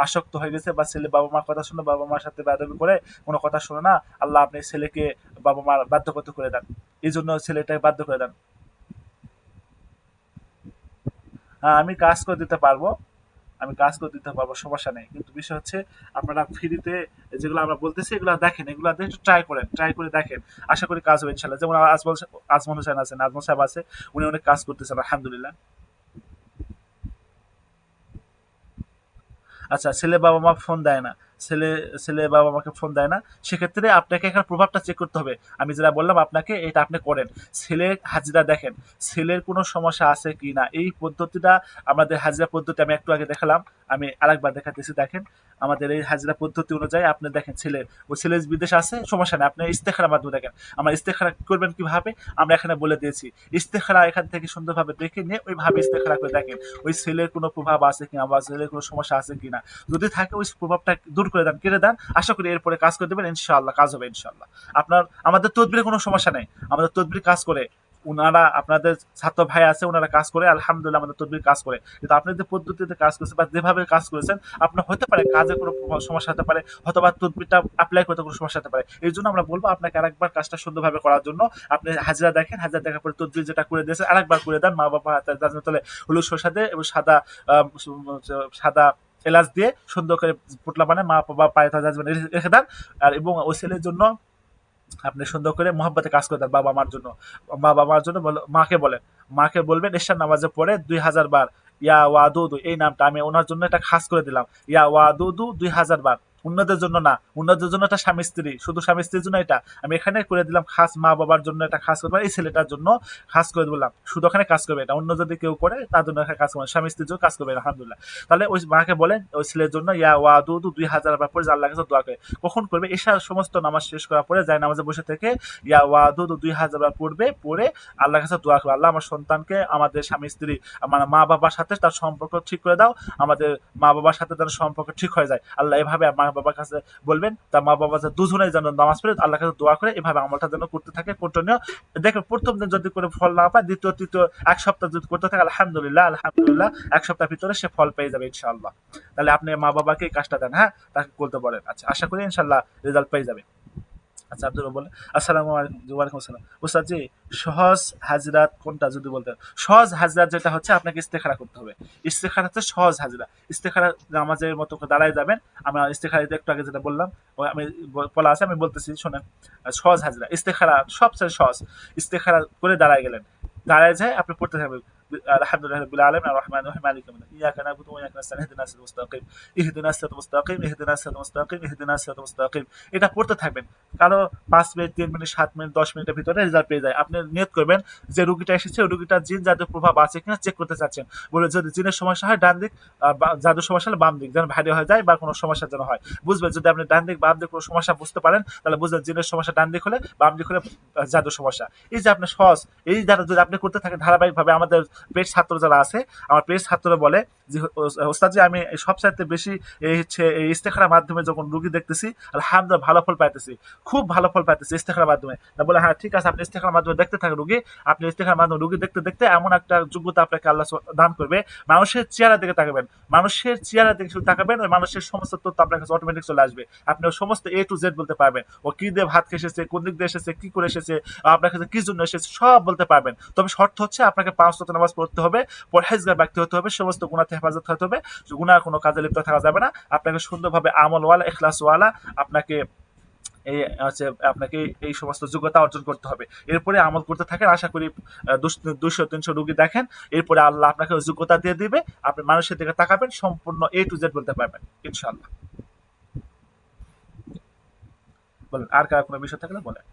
আসক্ত হয়ে গেছে, বা ছেলে বাবা মার কথা শুনে, বাবা মার সাথে বেয়াদবি করে, কোনো কথা শুনে না, আল্লাহ আপনি ছেলেকে বাবা মার বাধ্যগত করে দেন, এই জন্য ছেলেটাকে বাধ্য করে দেন। হ্যাঁ, আমি কাজ করে দিতে পারবো, আমি কাজ করে দিতে পারবো, সমস্যা নেই। কিন্তু বিষয় হচ্ছে আপনারা ফ্রিতে যেগুলো আমরা বলতেছি এগুলো দেখেন, এগুলো দেখে একটু ট্রাই করে দেখেন। আশা করি কাজ হবে ইনশাল্লাহ। যেমন আজমল হোসেন আছেন, আজমল সাহেব আছে, উনি অনেক কাজ করতেছেন আলহামদুলিল্লাহ। আচ্ছা, ছেলে বাবা মা ফোন দেয় না, ছেলে ছেলে বাবা মাকে ফোন দেয় না, সেক্ষেত্রে আপনাকে এখানে প্রভাবটা চেক করতে হবে। আমি যেটা বললাম আপনাকে, এটা আপনি করেন। ছেলের হাজিরা দেখেন, ছেলের কোনো সমস্যা আছে কি না। এই পদ্ধতিটা আমাদের হাজিরা পদ্ধতি আমি একটু আগে দেখালাম, আমি আরেকবার দেখাতেছি। দেখেন আমাদের এই হাজিরা পদ্ধতি অনুযায়ী আপনি দেখেন ছেলের, ওই ছেলে বিদেশে আছে, সমস্যা নেই, আপনি ইস্তেখারার মাধ্যমে দেখেন। আমরা ইস্তেখারা করবেন কিভাবে আমরা এখানে বলে দিয়েছি। ইস্তেখারা এখান থেকে সুন্দরভাবে দেখে নিয়ে ওইভাবে ইস্তেখারা করে দেখেন ওই ছেলের কোনো প্রভাব আছে কিনা বা ছেলের কোনো সমস্যা আছে কিনা। যদি থাকে ওই প্রভাবটা দূর করে দেন, কেটে দেন, আশা করি এরপরে কাজ করে দেবেন, ইনশাআল্লাহ কাজ হবে ইনশাআল্লাহ। আপনার আমাদের তদবিরে কোনো সমস্যা নেই, আমাদের তদবির কাজ করে। উনারা আপনাদের ছাত্র ভাই আছে, ওনারা কাজ করে, আলহামদুলিল্লাহ আমাদের তদবির কাজ করে। কিন্তু আপনি যে পদ্ধতিতে কাজ করেছেন বা যেভাবে কাজ করেছেন, আপনার হতে পারে কাজে কোনো সমস্যা হতে পারে, অথবা তদবিরটা অ্যাপ্লাই করতে কোনো সমস্যা হতে পারে। এই জন্য আমরা বলবো আপনাকে আরেকবার কাজটা সুন্দরভাবে করার জন্য আপনি হাজিরা দেখেন, হাজিরা দেখার পরে তদবির যেটা করে দিয়েছেন আরেকবার করে দেন। মা বাবা হাতে তলে হলুদ সরষা দিয়ে এবং সাদা সাদা এলাচ দিয়ে সুন্দর করে পুটলা বানায় মা বাবা পায়ে রেখে দেন। আর এবং ওই ছেলের জন্য আপনি সুন্দর করে মহব্বতে কাজ করে দেন বাবা মার জন্য। বাবা মার জন্য মাকে বলেন, মাকে বলবেন এশার নামাজে পড়ে 2000 বার ইয়া ওয়াদুদু, এই নামটা আমি ওনার জন্য এটা খাস করে দিলাম। ইয়া ওয়াদুদু 2000 বার, অন্যদের জন্য না, অন্যদের জন্য এটা স্বামী স্ত্রী, শুধু স্বামী স্ত্রীর জন্য এটা আমি এখানে করে দিলাম খাস, মা বাবার জন্য এটা খাস করে এই ছেলেটার জন্য খাস করে বললাম, শুধু ওখানে কাজ করবে এটা, অন্য যদি কেউ করে তার জন্য এখানে কাজ করবে, স্বামী স্ত্রীর জন্য কাজ করবে আলহামদুলিল্লাহ। তাহলে ওই মাকে বলেন ওই ছেলের জন্য ইয়া ওয়াদুদু 2000 বার পরে আল্লাহর কাছে দোয়া করে। কখন করবে? এশার সমস্ত নামাজ শেষ করার পরে যায় নামাজে বসে থেকে ইয়া ওয়াদুদু 2000 বার পড়বে, পড়ে আল্লাহর কাছে দোয়া করবে, আল্লাহ আমার সন্তানকে আমাদের স্বামী স্ত্রী আমার মা বাবার সাথে তার সম্পর্ক ঠিক করে দাও, আমাদের মা বাবার সাথে তার সম্পর্ক ঠিক হয়ে যায় আল্লাহ। এভাবে মা বাবার কাছে বলবেন, তার মা বাবা দুজনেই যেন নামাজ পড়ে আল্লাহর কাছে দোয়া করে, এভাবে আমলটা যেন করতে থাকে কন্টিনিউ। দেখো প্রথম দিন যদি করে ফল না পায়, দ্বিতীয় তৃতীয় এক সপ্তাহ যদি করতে থাকে আলহামদুলিল্লাহ আলহামদুলিল্লাহ এক সপ্তাহের ভিতরে সে ফল পেয়ে যাবে ইনশাআল্লাহ। তাহলে আপনি মা বাবাকে এই কাজটা দেন, হ্যাঁ, তাকে করতে বলেন। আচ্ছা, আশা করি ইনশাআল্লাহ রেজাল্ট পেয়ে যাবে। আচ্ছা, আব্দুল বলে আসসালামু আলাইকুম। ওয়ালাইকুম আসসালাম। ওস্তাদ জি, সহজ হাজরাত কোনটা যদি বলতেন? সহজ হাজরাত যেটা হচ্ছে আপনাকে ইস্তেখারা করতে হবে। ইস্তেখারা হচ্ছে সহজ হাজরা। ইস্তেখারা নামাজের মতো করে দাঁড়ায় যাবেন। আমরা ইস্তেখারা একটু আগে যেটা বললাম, আমি বলা আছে আমি বলতেছি শোনেন। সহজ হাজরা ইস্তেখারা সবচেয়ে সহজ। ইস্তেখারা করে দাঁড়ায় গেলেন, দাঁড়ায় যায় আপনি পড়তে থাকবেন আলহামদুলিল্লাহ রাব্বিল আলামিন আর রহমানির রহিম মালিকি ইয়াউমিদ্দিন ইয়াকা না'বুদু ওয়া ইয়াকা নাস্তাইন ইহদিনাস সিরাতাল মুস্তাকিম ইহদিনাস সিরাতাল মুস্তাকিম ইহদিনাস সিরাতাল মুস্তাকিম ইহদিনাস সিরাতাল মুস্তাকিম। এটা পড়তে থাকবেন। কারো 5 মিনিট, 3 মিনিট, 7 মিনিট, 10 মিনিটের ভিতরে রেজাল্ট পেয়ে যায়। আপনি নিয়ত করবেন যে রোগীটা এসেছে, ওই রোগীটার জিন জাদুর প্রভাব আছে কিনা চেক করতে চাচ্ছেন। বলে যদি জিনের সমস্যা হয় ডান দিক, জাদুর সমস্যা হলে বাম দিক যেন ভারী হয়ে যায় বা কোনো সমস্যা যেন হয় বুঝবেন। যদি আপনি ডান দিক বাম দিক কোনো সমস্যা বুঝতে পারেন, তাহলে বুঝবেন জিনের সমস্যা ডান দিক হলে, বাম দিক হলে জাদুর সমস্যা। এই যে আপনি সহজ, এই দ্বারা যদি আপনি করতে থাকেন ধারাবাহিকভাবে, আমাদের পেট ছাত্র যারা আছে, আমার পেট ছাত্ররা বলে যে ওস্তাদজি আমি সবচাইতে বেশি এই হচ্ছে এই ইস্তেখারার মাধ্যমে যখন রুগী দেখতেছি আলহামদুলিল্লাহ ভালো ফল পাইতেছি, খুব ভালো ফল পাইতেছি ইস্তেখারার মাধ্যমে। তা বলে হ্যাঁ ঠিক আছে, আপনি ইস্তেখারার মাধ্যমে দেখতে থাকেন রুগী, আপনি ইস্তেখারার মাধ্যমে রুগী দেখতে দেখতে এমন একটা যোগ্যতা আপনাকে আল্লাহ দান করবে, মানুষের চেহারা দিকে তাকাবেন, মানুষের চেহারা দিকে শুধু তাকাবেন, ওই মানুষের সমস্ত তথ্য আপনার কাছে অটোমেটিক চলে আসবে। আপনি ওই সমস্ত এ টু জেড বলতে পারবেন, ও কি দিয়ে ভাত খেয়ে এসেছে, কোন দিক দিয়ে এসেছে, কি করে এসেছে, আপনার কাছে কি জন্য এসেছে, সব বলতে পারবেন। তবে শর্ত হচ্ছে আপনাকে 5 ওয়াক্ত নামাজ পড়তে হবে, পরহেজগার ব্যক্তি হতে হবে, সমস্ত গুনাহ থেকে হেফাজত হতে হবে, গুনাহ কোনো কাজে লিপ্ত থাকা যাবে না। আপনাকে সুন্দরভাবে আমলওয়ালা ইখলাসওয়ালা আপনাকে এই হচ্ছে আপনাকে এই সমস্ত যোগ্যতা অর্জন করতে হবে। এরপরে আমল করতে থাকেন, আশা করি 200-300 রুগী দেখেন, এরপরে আল্লাহ আপনাকে ওই যোগ্যতা দিয়ে দিবে, আপনি মানুষের দিকে তাকাবেন, সম্পূর্ণ এ টু জেড বলতে পারবেন ইনশাআল্লাহ। বলেন আর কার কোনো বিষয় থাকলে বলেন।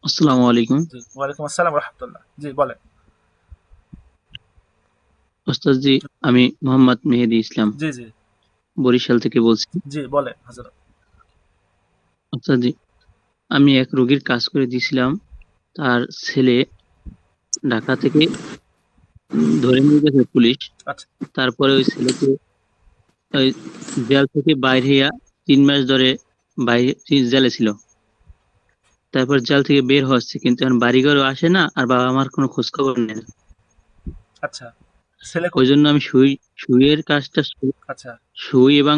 আসসালামু আলাইকুম। জি, ওয়ালাইকুম আসসালাম রহমতুল্লাহ। জি বলেন। ওস্তাদ জি, আমি মোহাম্মদ মেহেদী ইসলাম জি জি বরিশাল থেকে বলছি। জি বলেন হজরত। ওস্তাদ জি, আমি এক রোগীর কাজ করে দিয়েছিলাম। তার ছেলে ঢাকা থেকে ধরে নিয়ে গেছে পুলিশ। আচ্ছা তারপরে ওই ছেলেকে ওই জেল থেকে বাইরে হইয়া 3 মাস ধরে বাইরে জেলে ছিল। তারপর জেল থেকে বের হচ্ছে, কিন্তু এখন বাড়িঘরও আসে না, আর বাবা মার কোনো খোঁজ খবর নেই না। আচ্ছা ছেলে ওই জন্য আমি সুইয়ের কাজটা আচ্ছা সুই এবং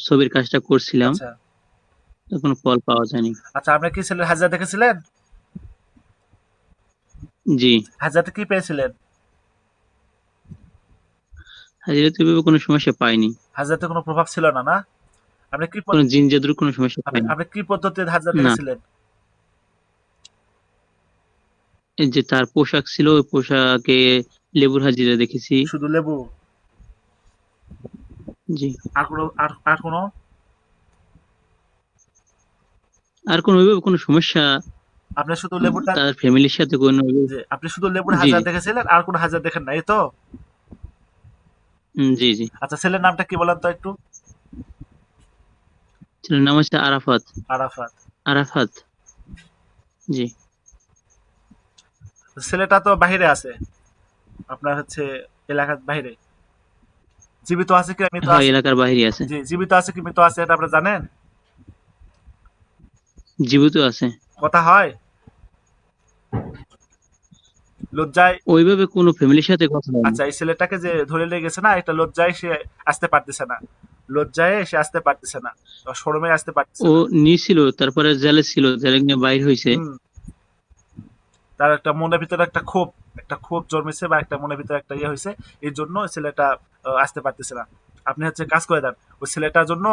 ছবির কাজটা করছিলাম, আচ্ছা কোনো ফল পাওয়া যায়নি। আচ্ছা আপনি কি ছেলের হাজিরা দেখেছিলেন? জি, হাজিরাতে কি পেয়েছিলেন? হাজিরাতে এভাবে কোনো সমস্যা পাইনি, হাজিরাতে কোনো প্রভাব ছিল না, না? আপনি কি কোনো জিন জাদুর কোনো সমস্যা আপনি পাইনি। আপনি কি পদ্ধতিতে হাজিরা না, দেখেছিলেন? এই যে তার পোশাক ছিল, ওই পোশাকে লেবুর হাজিরা দেখেছি। শুধু লেবু? জি। আর কোনো আর কোনো আর কোনো ওইভাবে কোনো সমস্যা আপনি শুধু লেবুটা, তার ফ্যামিলির সাথে কোনো যে আপনি শুধু লেবুর জি, হাজার জি। দেখেছিলেন, আর কোনো হাজার দেখেন নাই, এই তো? জি, জি। আচ্ছা, ছেলের নামটা কি বলেন তো একটু? ছেলের নাম হচ্ছে আরাফাত। আরাফাত। আরাফাত। জি। ছেলেটা তো বাহিরে আছে, আপনার হচ্ছে এলাকার বাইরে। জীবিত আছে কি মৃত হয় আছে? এলাকার বাইরে আছে। জি, জীবিত আছে কি মৃত আছে এটা আপনি জানেন? জীবিত আছে। কথা হয়? লজ্জায়? ওইভাবে কোনো ফ্যামিলির সাথে কথা হয়নি। আচ্ছা, এই ছেলেটাকে যে ধরে নিয়ে গেছে না, এটা লজ্জায় সে আসতে পারতেছে না, লজ্জায় সে আসতে পারতেছে না, শরমে আসতে পারতেছে ও না। নিছিল, তারপরে জেলে ছিল, জেলে নিয়ে বাইর হইছে। হুম। তার একটা মনের ভিতরে একটা ক্ষোভ জন্মেছে, বা একটা মনের ভিতরে একটা ইয়ে হয়েছে, এই জন্য ওই ছেলেটা আসতে পারতেছে না। আপনি হচ্ছে কাজ করে দেন ওই ছেলেটার জন্য,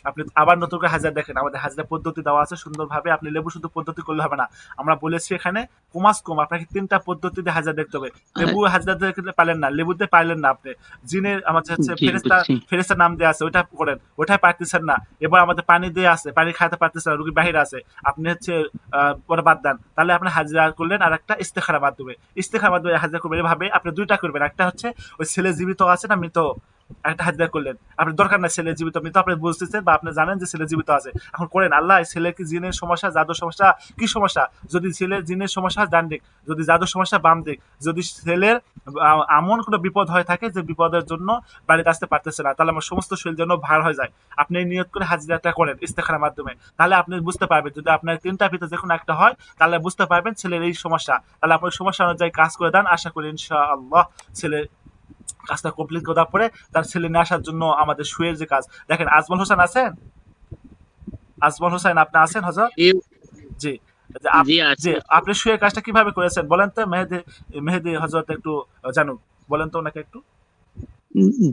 আপনি আবার নতুন করে হাজিরা দেখেন, আমাদের হাজিরা পদ্ধতি দেওয়া আছে সুন্দরভাবে। আপনি লেবু শুধু পদ্ধতি করলে হবে না, আমরা বলেছি এখানে কমাস কম আপনাকে 3টা পদ্ধতিতে হাজিরা দেখতে হবে। আর লেবু হাজিরা দেখতে পারলেন না, লেবুতে পারলেন না আপনি, জিনের আমাদের হচ্ছে জি, ফেরেস্তা, বুঝছি। ফেরেস্তার নাম দেওয়া আছে ওইটা করেন, ওইটাই পারতেছেন না। এবার আমাদের পানি দিয়ে আছে, পানি খাইতে পারতেছেন না, রুগী বাহিরে আছে, আপনি হচ্ছে পরে বাদ দেন, তাহলে আপনি হাজিরা করলেন আর একটা ইস্তেখারা মাধ্যমে, ইস্তেখারা মাধ্যমে হাজিরা করবেন। এভাবে আপনি দুইটা করবেন, একটা হচ্ছে ওই ছেলে জীবিত আছে না মৃত, একটা হাজিরা করলেন। আপনি দরকার নাই ছেলে জীবিত মৃত আপনি বুঝতেছেন বা আপনি জানেন যে ছেলে জীবিত আছে, এখন করেন আল্লাহ এই ছেলে কি জিনের সমস্যা, জাদুর সমস্যা, কি সমস্যা? যদি ছেলের জিনের সমস্যা ডান দিক, যদি জাদুর সমস্যা বাম দিক, যদি ছেলের এমন কোনো বিপদ হয়ে থাকে যে বিপদের জন্য বাড়িতে আসতে পারতেছে না, তাহলে আমার সমস্ত শরীর যেন ভার হয়ে যায়, আপনি এই নিয়ত করে হাজিরাটা করেন ইস্তেখারার মাধ্যমে। তাহলে আপনি বুঝতে পারবেন, যদি আপনার 3টার ভিতরে যে কোনো একটা হয়, তাহলে বুঝতে পারবেন ছেলের এই সমস্যা, তাহলে আপনার সমস্যা অনুযায়ী কাজ করে দেন, আশা করি ইনশাআল্লাহ ছেলে কাজটা কমপ্লিট করার পরে তার ছেলে নিয়ে আসার জন্য আমাদের শুয়ের যে কাজ দেখেন। আজমল হোসেন আছেন? আজমল হোসেন আপনি আছেন হজরত? জি, জি। যে জি আছে। যে আপনি শুয়ের কাজটা কিভাবে করেছেন বলেন তো, মেহেদি, মেহেদি হজরত একটু জানুক, বলেন তো ওনাকে একটু।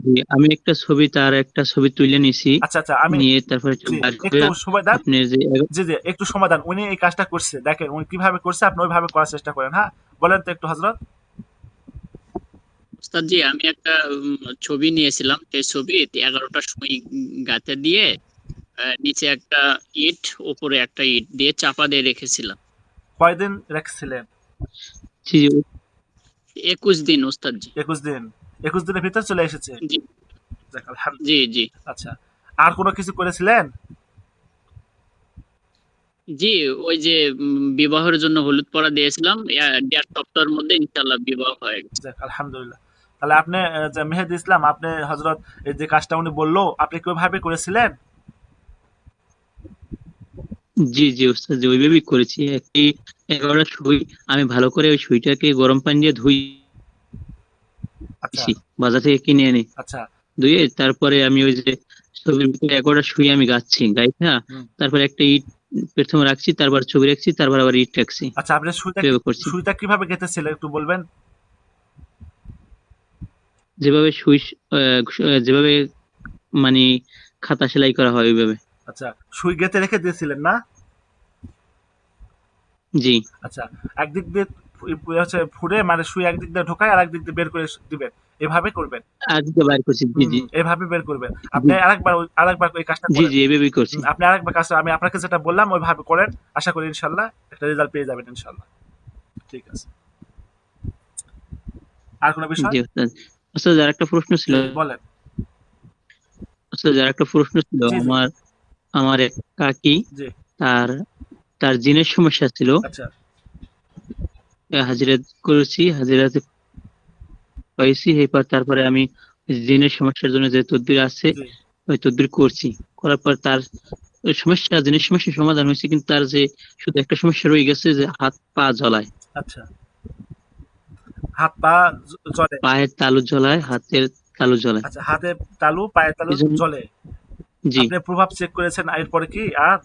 জি, আমি একটা ছবি, তার একটা ছবি তুলে নিছি। আচ্ছা আচ্ছা, আমি, নিয়ে তারপরে জি, বার একটু করে সময় দেন। আপনি যে জি জি, একটু সময় দেন, উনি এই কাজটা করছে, দেখেন উনি কিভাবে করছে, আপনি ওইভাবে করার চেষ্টা করেন। হ্যাঁ, বলেন তো একটু হজরত। ওস্তাদ জি, আমি একটা ছবি নিয়েছিলাম, সেই ছবি 11টা সুই গাঁথে দিয়ে নিচে একটা ইট, উপরে একটা ইট দিয়ে চাপা দিয়ে রেখেছিলাম। কয়দিন রেখেছিলেন? জি, 21 দিন ওস্তাদ জি। 21 দিন? 21 দিনের ভিতর চলে এসেছে? জি, যাক, আলহামদুলিল্লাহ। জি, জি। আচ্ছা, আর কোনো কিছু করেছিলেন? জি, ওই যে বিবাহের জন্য হলুদ পরা দিয়েছিলাম, 1.5 সপ্তাহের মধ্যে ইনশাল্লাহ বিবাহ হয়ে গেছে। যাক, আলহামদুলিল্লাহ। তাহলে আপনি যে মেহেদি ইসলাম, আপনি হজরত এই যে কাজটা উনি বললো, আপনি কিভাবে করেছিলেন? জি, জি ওস্তাদ জি, ওইভাবেই করেছি। একটি 11টা সুই আমি ভালো করে ওই সুইটাকে গরম পানি দিয়ে আচ্ছা ধুইছি, বাজার থেকে কিনে এনে। আচ্ছা। ধুয়ে তারপরে আমি ওই যে ছবির ভিতরে 11টা সুই আমি গাচ্ছি, গাইছা হুম। তারপরে একটা ইট প্রথমে রাখছি, তারপর ছবি রাখছি, তারপর আবার ইট রাখছি, আচ্ছা, আপনি এভাবে করছি। সুইটা কিভাবে গেঁথেছিলেন একটু বলবেন? যেভাবে সুই যেভাবে মানে খাতা সেলাই করা হয় ওইভাবে। আচ্ছা, সুই গেঁথে রেখে দিয়েছিলেন না? জি, আচ্ছা, একদিক দিয়ে হচ্ছে ফুড়ে, মানে সুই একদিক দিয়ে ঢোকায় আর একদিক দিয়ে বের করে দিবেন, এভাবে করবেন। আজকে বাইর করছি। জি, হুম জি, হুম, এভাবে বের করবেন। জি, আপনি আরেকবার ওই কাজটা জি, করেন। জি, এভাবেই করছি। আপনি আরেকবার কাজটা আমি আপনাকে যেটা বললাম ওইভাবে করেন, আশা করি ইনশাল্লাহ একটা রেজাল্ট পেয়ে যাবেন ইনশাল্লাহ। ঠিক আছে, আর কোনো বিষয়? জি ওস্তাদ। ওস্তাদ আর একটা প্রশ্ন ছিল। জি বলেন। ওস্তাদ আর একটা প্রশ্ন ছিল জি জি আমার। আমার এক কাকি, জি। তার তার জিনের সমস্যা ছিল। আচ্ছা। হাজিরা করেছি, হাজিরাতে পাইছি, এরপর তারপরে আমি জিনের সমস্যার জন্য যে তদবির আছে জি। ওই তদবির করছি। করার পর তার ওই সমস্যা, জিনের সমস্যার সমাধান হয়েছে, কিন্তু তার যে শুধু একটা সমস্যা রয়ে গেছে, যে হাত পা জ্বলায়। আচ্ছা, হাত পা জ্বলে? পায়ের তালু জ্বলায়, আচ্ছা হাতের তালু জ্বলায়। আচ্ছা, হাতের তালু পায়ের তালু এই জন্য জ্বলে? জি, আপনি প্রভাব চেক করেছেন এরপরে কি আর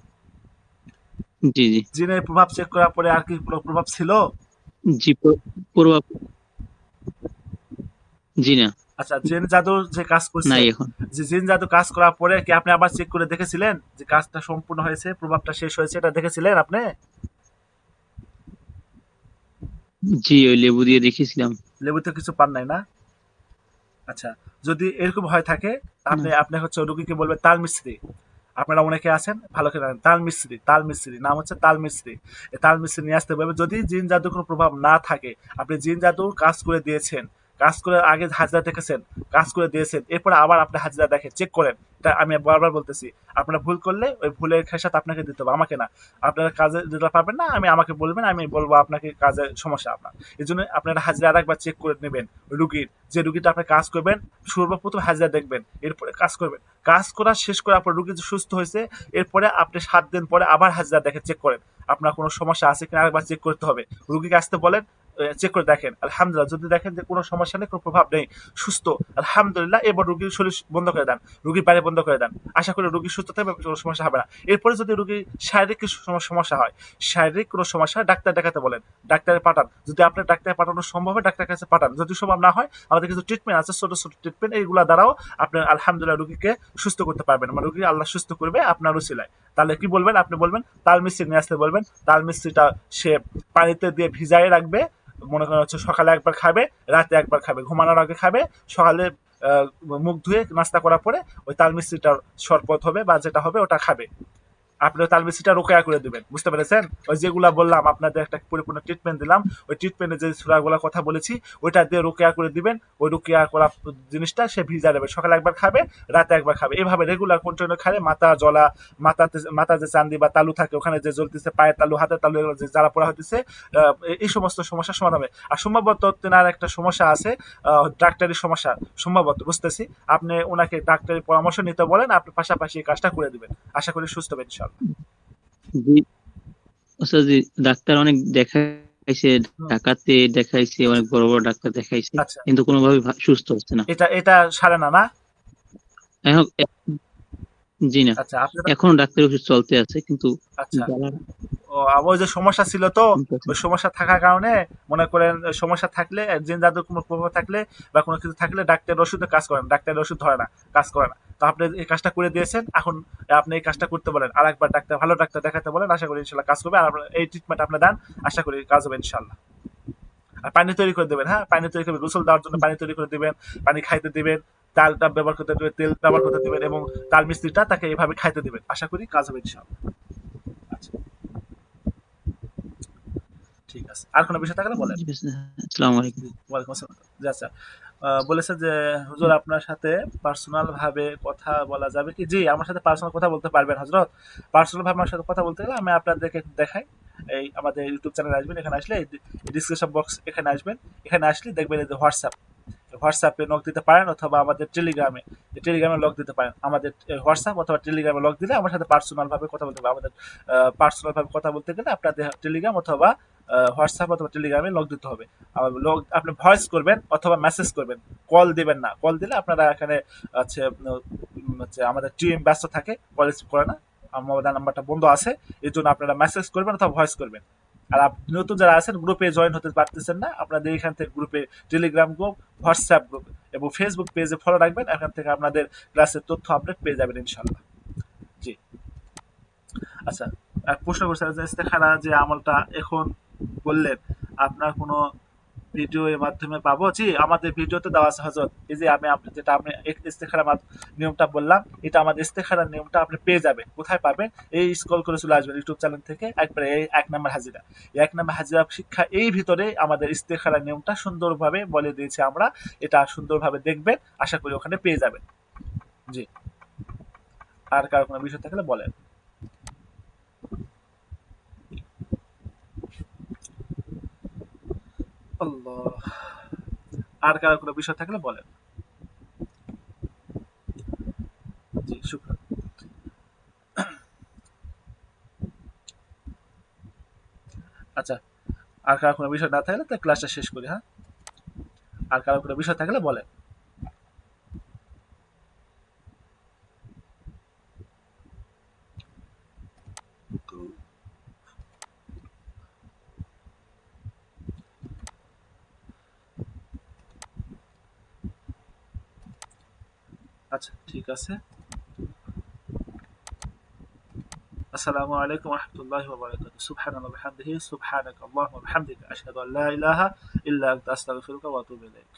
জি, জি, জিনের প্রভাব চেক করার পরে আর কি কোনো প্রভাব ছিল? জি, প্রভাব, জি না, আচ্ছা, জিন জাদু যে কাজ করছে, নাই এখন। যে জিন জাদু কাজ করার পরে কি আপনি আবার চেক করে দেখেছিলেন যে কাজটা সম্পূর্ণ হয়েছে, প্রভাবটা শেষ হয়েছে, এটা দেখেছিলেন আপনি? জি, ওই লেবু দিয়ে দেখিয়েছিলাম। লেবুতে কিছু পান নাই না? আচ্ছা, যদি এরকম হয় থাকে, না। আপনি হচ্ছে রুগীকে বলবেন তাল মিস্ত্রি। আপনারা অনেকে আছেন ভালো করে জানেন, তাল মিস্ত্রি, তাল মিস্ত্রি নাম হচ্ছে তাল মিস্ত্রি। এই তাল মিস্ত্রি নিয়ে আসতে বলবেন। যদি জিন জাদুর কোনো প্রভাব না থাকে, আপনি জিন জাদু কাজ করে দিয়েছেন, কাজ করে আগে হাজিরা দেখেছেন, কাজ করে দিয়েছেন, এরপরে আবার আপনি হাজিরা দেখেন, চেক করেন। এটা আমি বারবার বলতেছি, আপনারা ভুল করলে ওই ভুলের খেসাত আপনাকে দিতে হবে, আমাকে না। আপনারা কাজে দিতে পারবেন না, আমাকে বলবেন, আমি বলবো আপনাকে কাজের সমস্যা আপনার। এই জন্য আপনারা হাজিরা আরেকবার চেক করে নেবেন রুগীর। যে রুগীটা আপনি কাজ করবেন, সর্বপ্রথম হাজিরা দেখবেন, এরপরে কাজ করবেন। কাজ করা শেষ করার পর রুগী যে সুস্থ হয়েছে, এরপরে আপনি 7 দিন পরে আবার হাজিরা দেখে চেক করেন আপনার কোনো সমস্যা আছে কিনা, আরেকবার চেক করতে হবে। রুগীকে আসতে বলেন, চেক করে দেখেন, আলহামদুলিল্লাহ যদি দেখেন যে কোনো সমস্যা নেই, কোনো প্রভাব নেই, সুস্থ, আলহামদুলিল্লাহ, এবার রুগীর শরীর বন্ধ করে দেন, রুগীর বাইরে বন্ধ করে দেন। আশা করি রুগী সুস্থ থাকবে, কোনো সমস্যা হবে না। এরপরে যদি রুগীর শারীরিক কিছু সমস্যা হয়, শারীরিক কোনো সমস্যা হয়, ডাক্তার দেখাতে বলেন, ডাক্তারে পাঠান। যদি আপনার ডাক্তার পাঠানো সম্ভব হয়, ডাক্তারের কাছে পাঠান। যদি সম্ভব না হয়, আমাদের কিছু ট্রিটমেন্ট আছে, ছোট ছোট ট্রিটমেন্ট, এইগুলা দ্বারাও আপনার আলহামদুলিল্লাহ রুগীকে সুস্থ করতে পারবেন। আমার রুগী আল্লাহ সুস্থ করবে আপনার উসিলায়। তাহলে কি বলবেন? আপনি বলবেন তাল মিস্ত্রি নিয়ে আসতে বলবেন। তাল মিস্ত্রিটা সে পানিতে দিয়ে ভিজায় রাখবে। মনে করেন হচ্ছে সকালে একবার খাবে, রাতে একবার খাবে, ঘুমানোর আগে খাবে, সকালে আহ, মুখ ধুয়ে নাস্তা করার পরে ওই তাল মিস্ত্রিটার শরবত হবে বা যেটা হবে ওটা খাবে। আপনি তাল মিষ্টিটা রোকেয়া করে দিবেন, বুঝতে পেরেছেন? ওই যেগুলা বললাম আপনাদের একটা পরিপূর্ণ ট্রিটমেন্ট দিলাম, ওই ট্রিটমেন্টে যে সুরাগুলা কথা বলেছি ওইটা দিয়ে রোকেয়া করে দিবেন। ওই রোকেয়া করা জিনিসটা সে ভিজা দেবে, সকালে একবার খাবে, রাতে একবার খাবে, এভাবে রেগুলার কন্টিনিউ খালে মাথা জ্বলা, মাথা যে চান্দি বা তালু থাকে ওখানে যে জ্বলতেছে, পায়ের তালু, হাতের তালু, এগুলো যে জ্বালা পোড়া হতেছে, এই সমস্ত সমস্যার সমাধান হবে। আর সম্ভবত তেনার একটা সমস্যা আছে, ডাক্তারি সমস্যা, সম্ভবত বুঝতেছি। আপনি ওনাকে ডাক্তারি পরামর্শ নিতে বলেন, আপনি পাশাপাশি এই কাজটা করে দিবেন। আশা করি সুস্থ হবে ইনশাল্লাহ। জি, আচ্ছা জি, ডাক্তার অনেক দেখাইছে, হুম, ঢাকাতে দেখাইছে, অনেক বড় বড় ডাক্তার দেখাইছে, আচ্ছা, কিন্তু কোনোভাবে সুস্থ হচ্ছে না। এটা সারে না, না? এখন জি না, আচ্ছা, আপনি এখনো ডাক্তারি ওষুধ চলতে আছে, কিন্তু আচ্ছা, জ্বালা ও ওই যে সমস্যা ছিল তো, কমতেছে ওই না। সমস্যা থাকার কারণে মনে করেন সমস্যা থাকলে, জিন জাদুর কোনো প্রভাব থাকলে বা কোনো কিছু থাকলে ডাক্তারের ওষুধে কাজ করে না, ডাক্তারের ওষুধ ধরে না, কাজ করে না। তো আপনি এই কাজটা করে দিয়েছেন, এখন আপনি এই কাজটা করতে বলেন, আর একবার ডাক্তার, ভালো ডাক্তার দেখাতে বলেন, আশা করি ইনশাল্লাহ কাজ করবে। আর এই ট্রিটমেন্ট আপনি দেন, আশা করি কাজ হবে ইনশাল্লাহ। আর পানি তৈরি করে দেবেন, হ্যাঁ, পানি তৈরি করে গোসল দেওয়ার জন্য পানি তৈরি করে দিবেন, পানি খাইতে দিবেন, তালটা ব্যবহার করতে দিবেন, তেল ব্যবহার করতে দিবেন, এবং তাল মিস্ত্রিটা তাকে এইভাবে খাইতে দিবেন। আশা করি কাজ হবে ইনশাল্লাহ। আচ্ছা, ঠিক আছে, আর কোনো বিষয় থাকলে বলেন। জি, আসসালামু আলাইকুম। জি, ওয়ালাইকুম আসসালাম। জি, আচ্ছা, বলেছে যে হুজুর আপনার সাথে পার্সোনাল ভাবে কথা বলা যাবে কি? জি, আমার সাথে পার্সোনাল কথা বলতে পারবেন হজরত। পার্সোনাল ভাবে আমার সাথে কথা বলতে গেলে আমি আপনাদেরকে একটু দেখাই। এই আমাদের ইউটিউব চ্যানেলে আসবেন, এখানে আসলে ডিসক্রিপশন বক্স, এখানে আসবেন, এখানে আসলে দেখবেন এই যে হোয়াটসঅ্যাপ, হোয়াটসঅ্যাপে নক দিতে পারেন, অথবা আমাদের টেলিগ্রামে লক দিতে পারেন। আমাদের হোয়াটসঅ্যাপ অথবা টেলিগ্রামে লক দিলে আমার সাথে পার্সোনাল ভাবে কথা বলতে হবে। আমাদের পার্সোনাল ভাবে কথা বলতে গেলে আপনাদের টেলিগ্রাম অথবা হোয়াটসঅ্যাপ অথবা টেলিগ্রামে লক দিতে হবে। আর লক আপনি ভয়েস করবেন অথবা মেসেজ করবেন, কল দিবেন না। কল দিলে আপনারা এখানে হচ্ছে হচ্ছে আমাদের টিম ব্যস্ত থাকে, কল রিসিভ করে না, আমাদের নাম্বারটা বন্ধ আছে। এই জন্য আপনারা মেসেজ করবেন অথবা ভয়েস করবেন। আর নতুন যারা আছেন, গ্রুপে জয়েন হতে পারতেছেন না, আপনাদের এখান থেকে গ্রুপে, টেলিগ্রাম গ্রুপ, হোয়াটসঅ্যাপ গ্রুপ এবং ফেসবুক পেজে ফলো রাখবেন, এখান থেকে আপনাদের ক্লাসের তথ্য আপডেট পেয়ে যাবেন ইনশাল্লাহ। জি, আচ্ছা, এক প্রশ্ন করছে যে ইস্তেখারা যে আমলটা এখন বললেন, আপনার কোনো ভিডিও এর মাধ্যমে পাবো? জি, আমাদের ভিডিওতে দেওয়া আছে হজরত। এই যে যেটা আপনি ইস্তেখারা নিয়মটা বললাম, এটা আমাদের ইস্তেখারার নিয়মটা আপনি পেয়ে যাবেন। কোথায় পাবেন? এই স্ক্রল করে চলে আসবেন ইউটিউব চ্যানেল থেকে, একবারে এই 1 নম্বর হাজিরা। এই 1 নম্বর হাজিরা শিক্ষা, এই ভিতরে আমাদের ইস্তেখারার নিয়মটা সুন্দরভাবে বলে দিয়েছি আমরা। এটা সুন্দরভাবে দেখবেন, আশা করি ওখানে পেয়ে যাবেন। জি, আর কারো কোনো বিষয় থাকলে বলেন। আল্লাহ, আর কারো কোনো বিষয় থাকলে বলেন। জি, শুক্রান। আচ্ছা, আর কারো কোনো বিষয় না থাকলে তো ক্লাসটা শেষ করি, হ্যাঁ? আর কারো কোনো বিষয় থাকলে বলেন। আচ্ছা, ঠিক আছে। আসসালামু আলাইকুম ওয়া রাহমাতুল্লাহি ওয়া বারাকাতুহু। সুবহানাল্লাহি ওয়া বিহামদিহি, সুবহানাকাল্লাহুম্মা ওয়া বিহামদিকা, আশহাদু আল্লা ইলাহা ইল্লা আনতা, আস্তাগফিরুকা ওয়া আতুবু ইলাইক।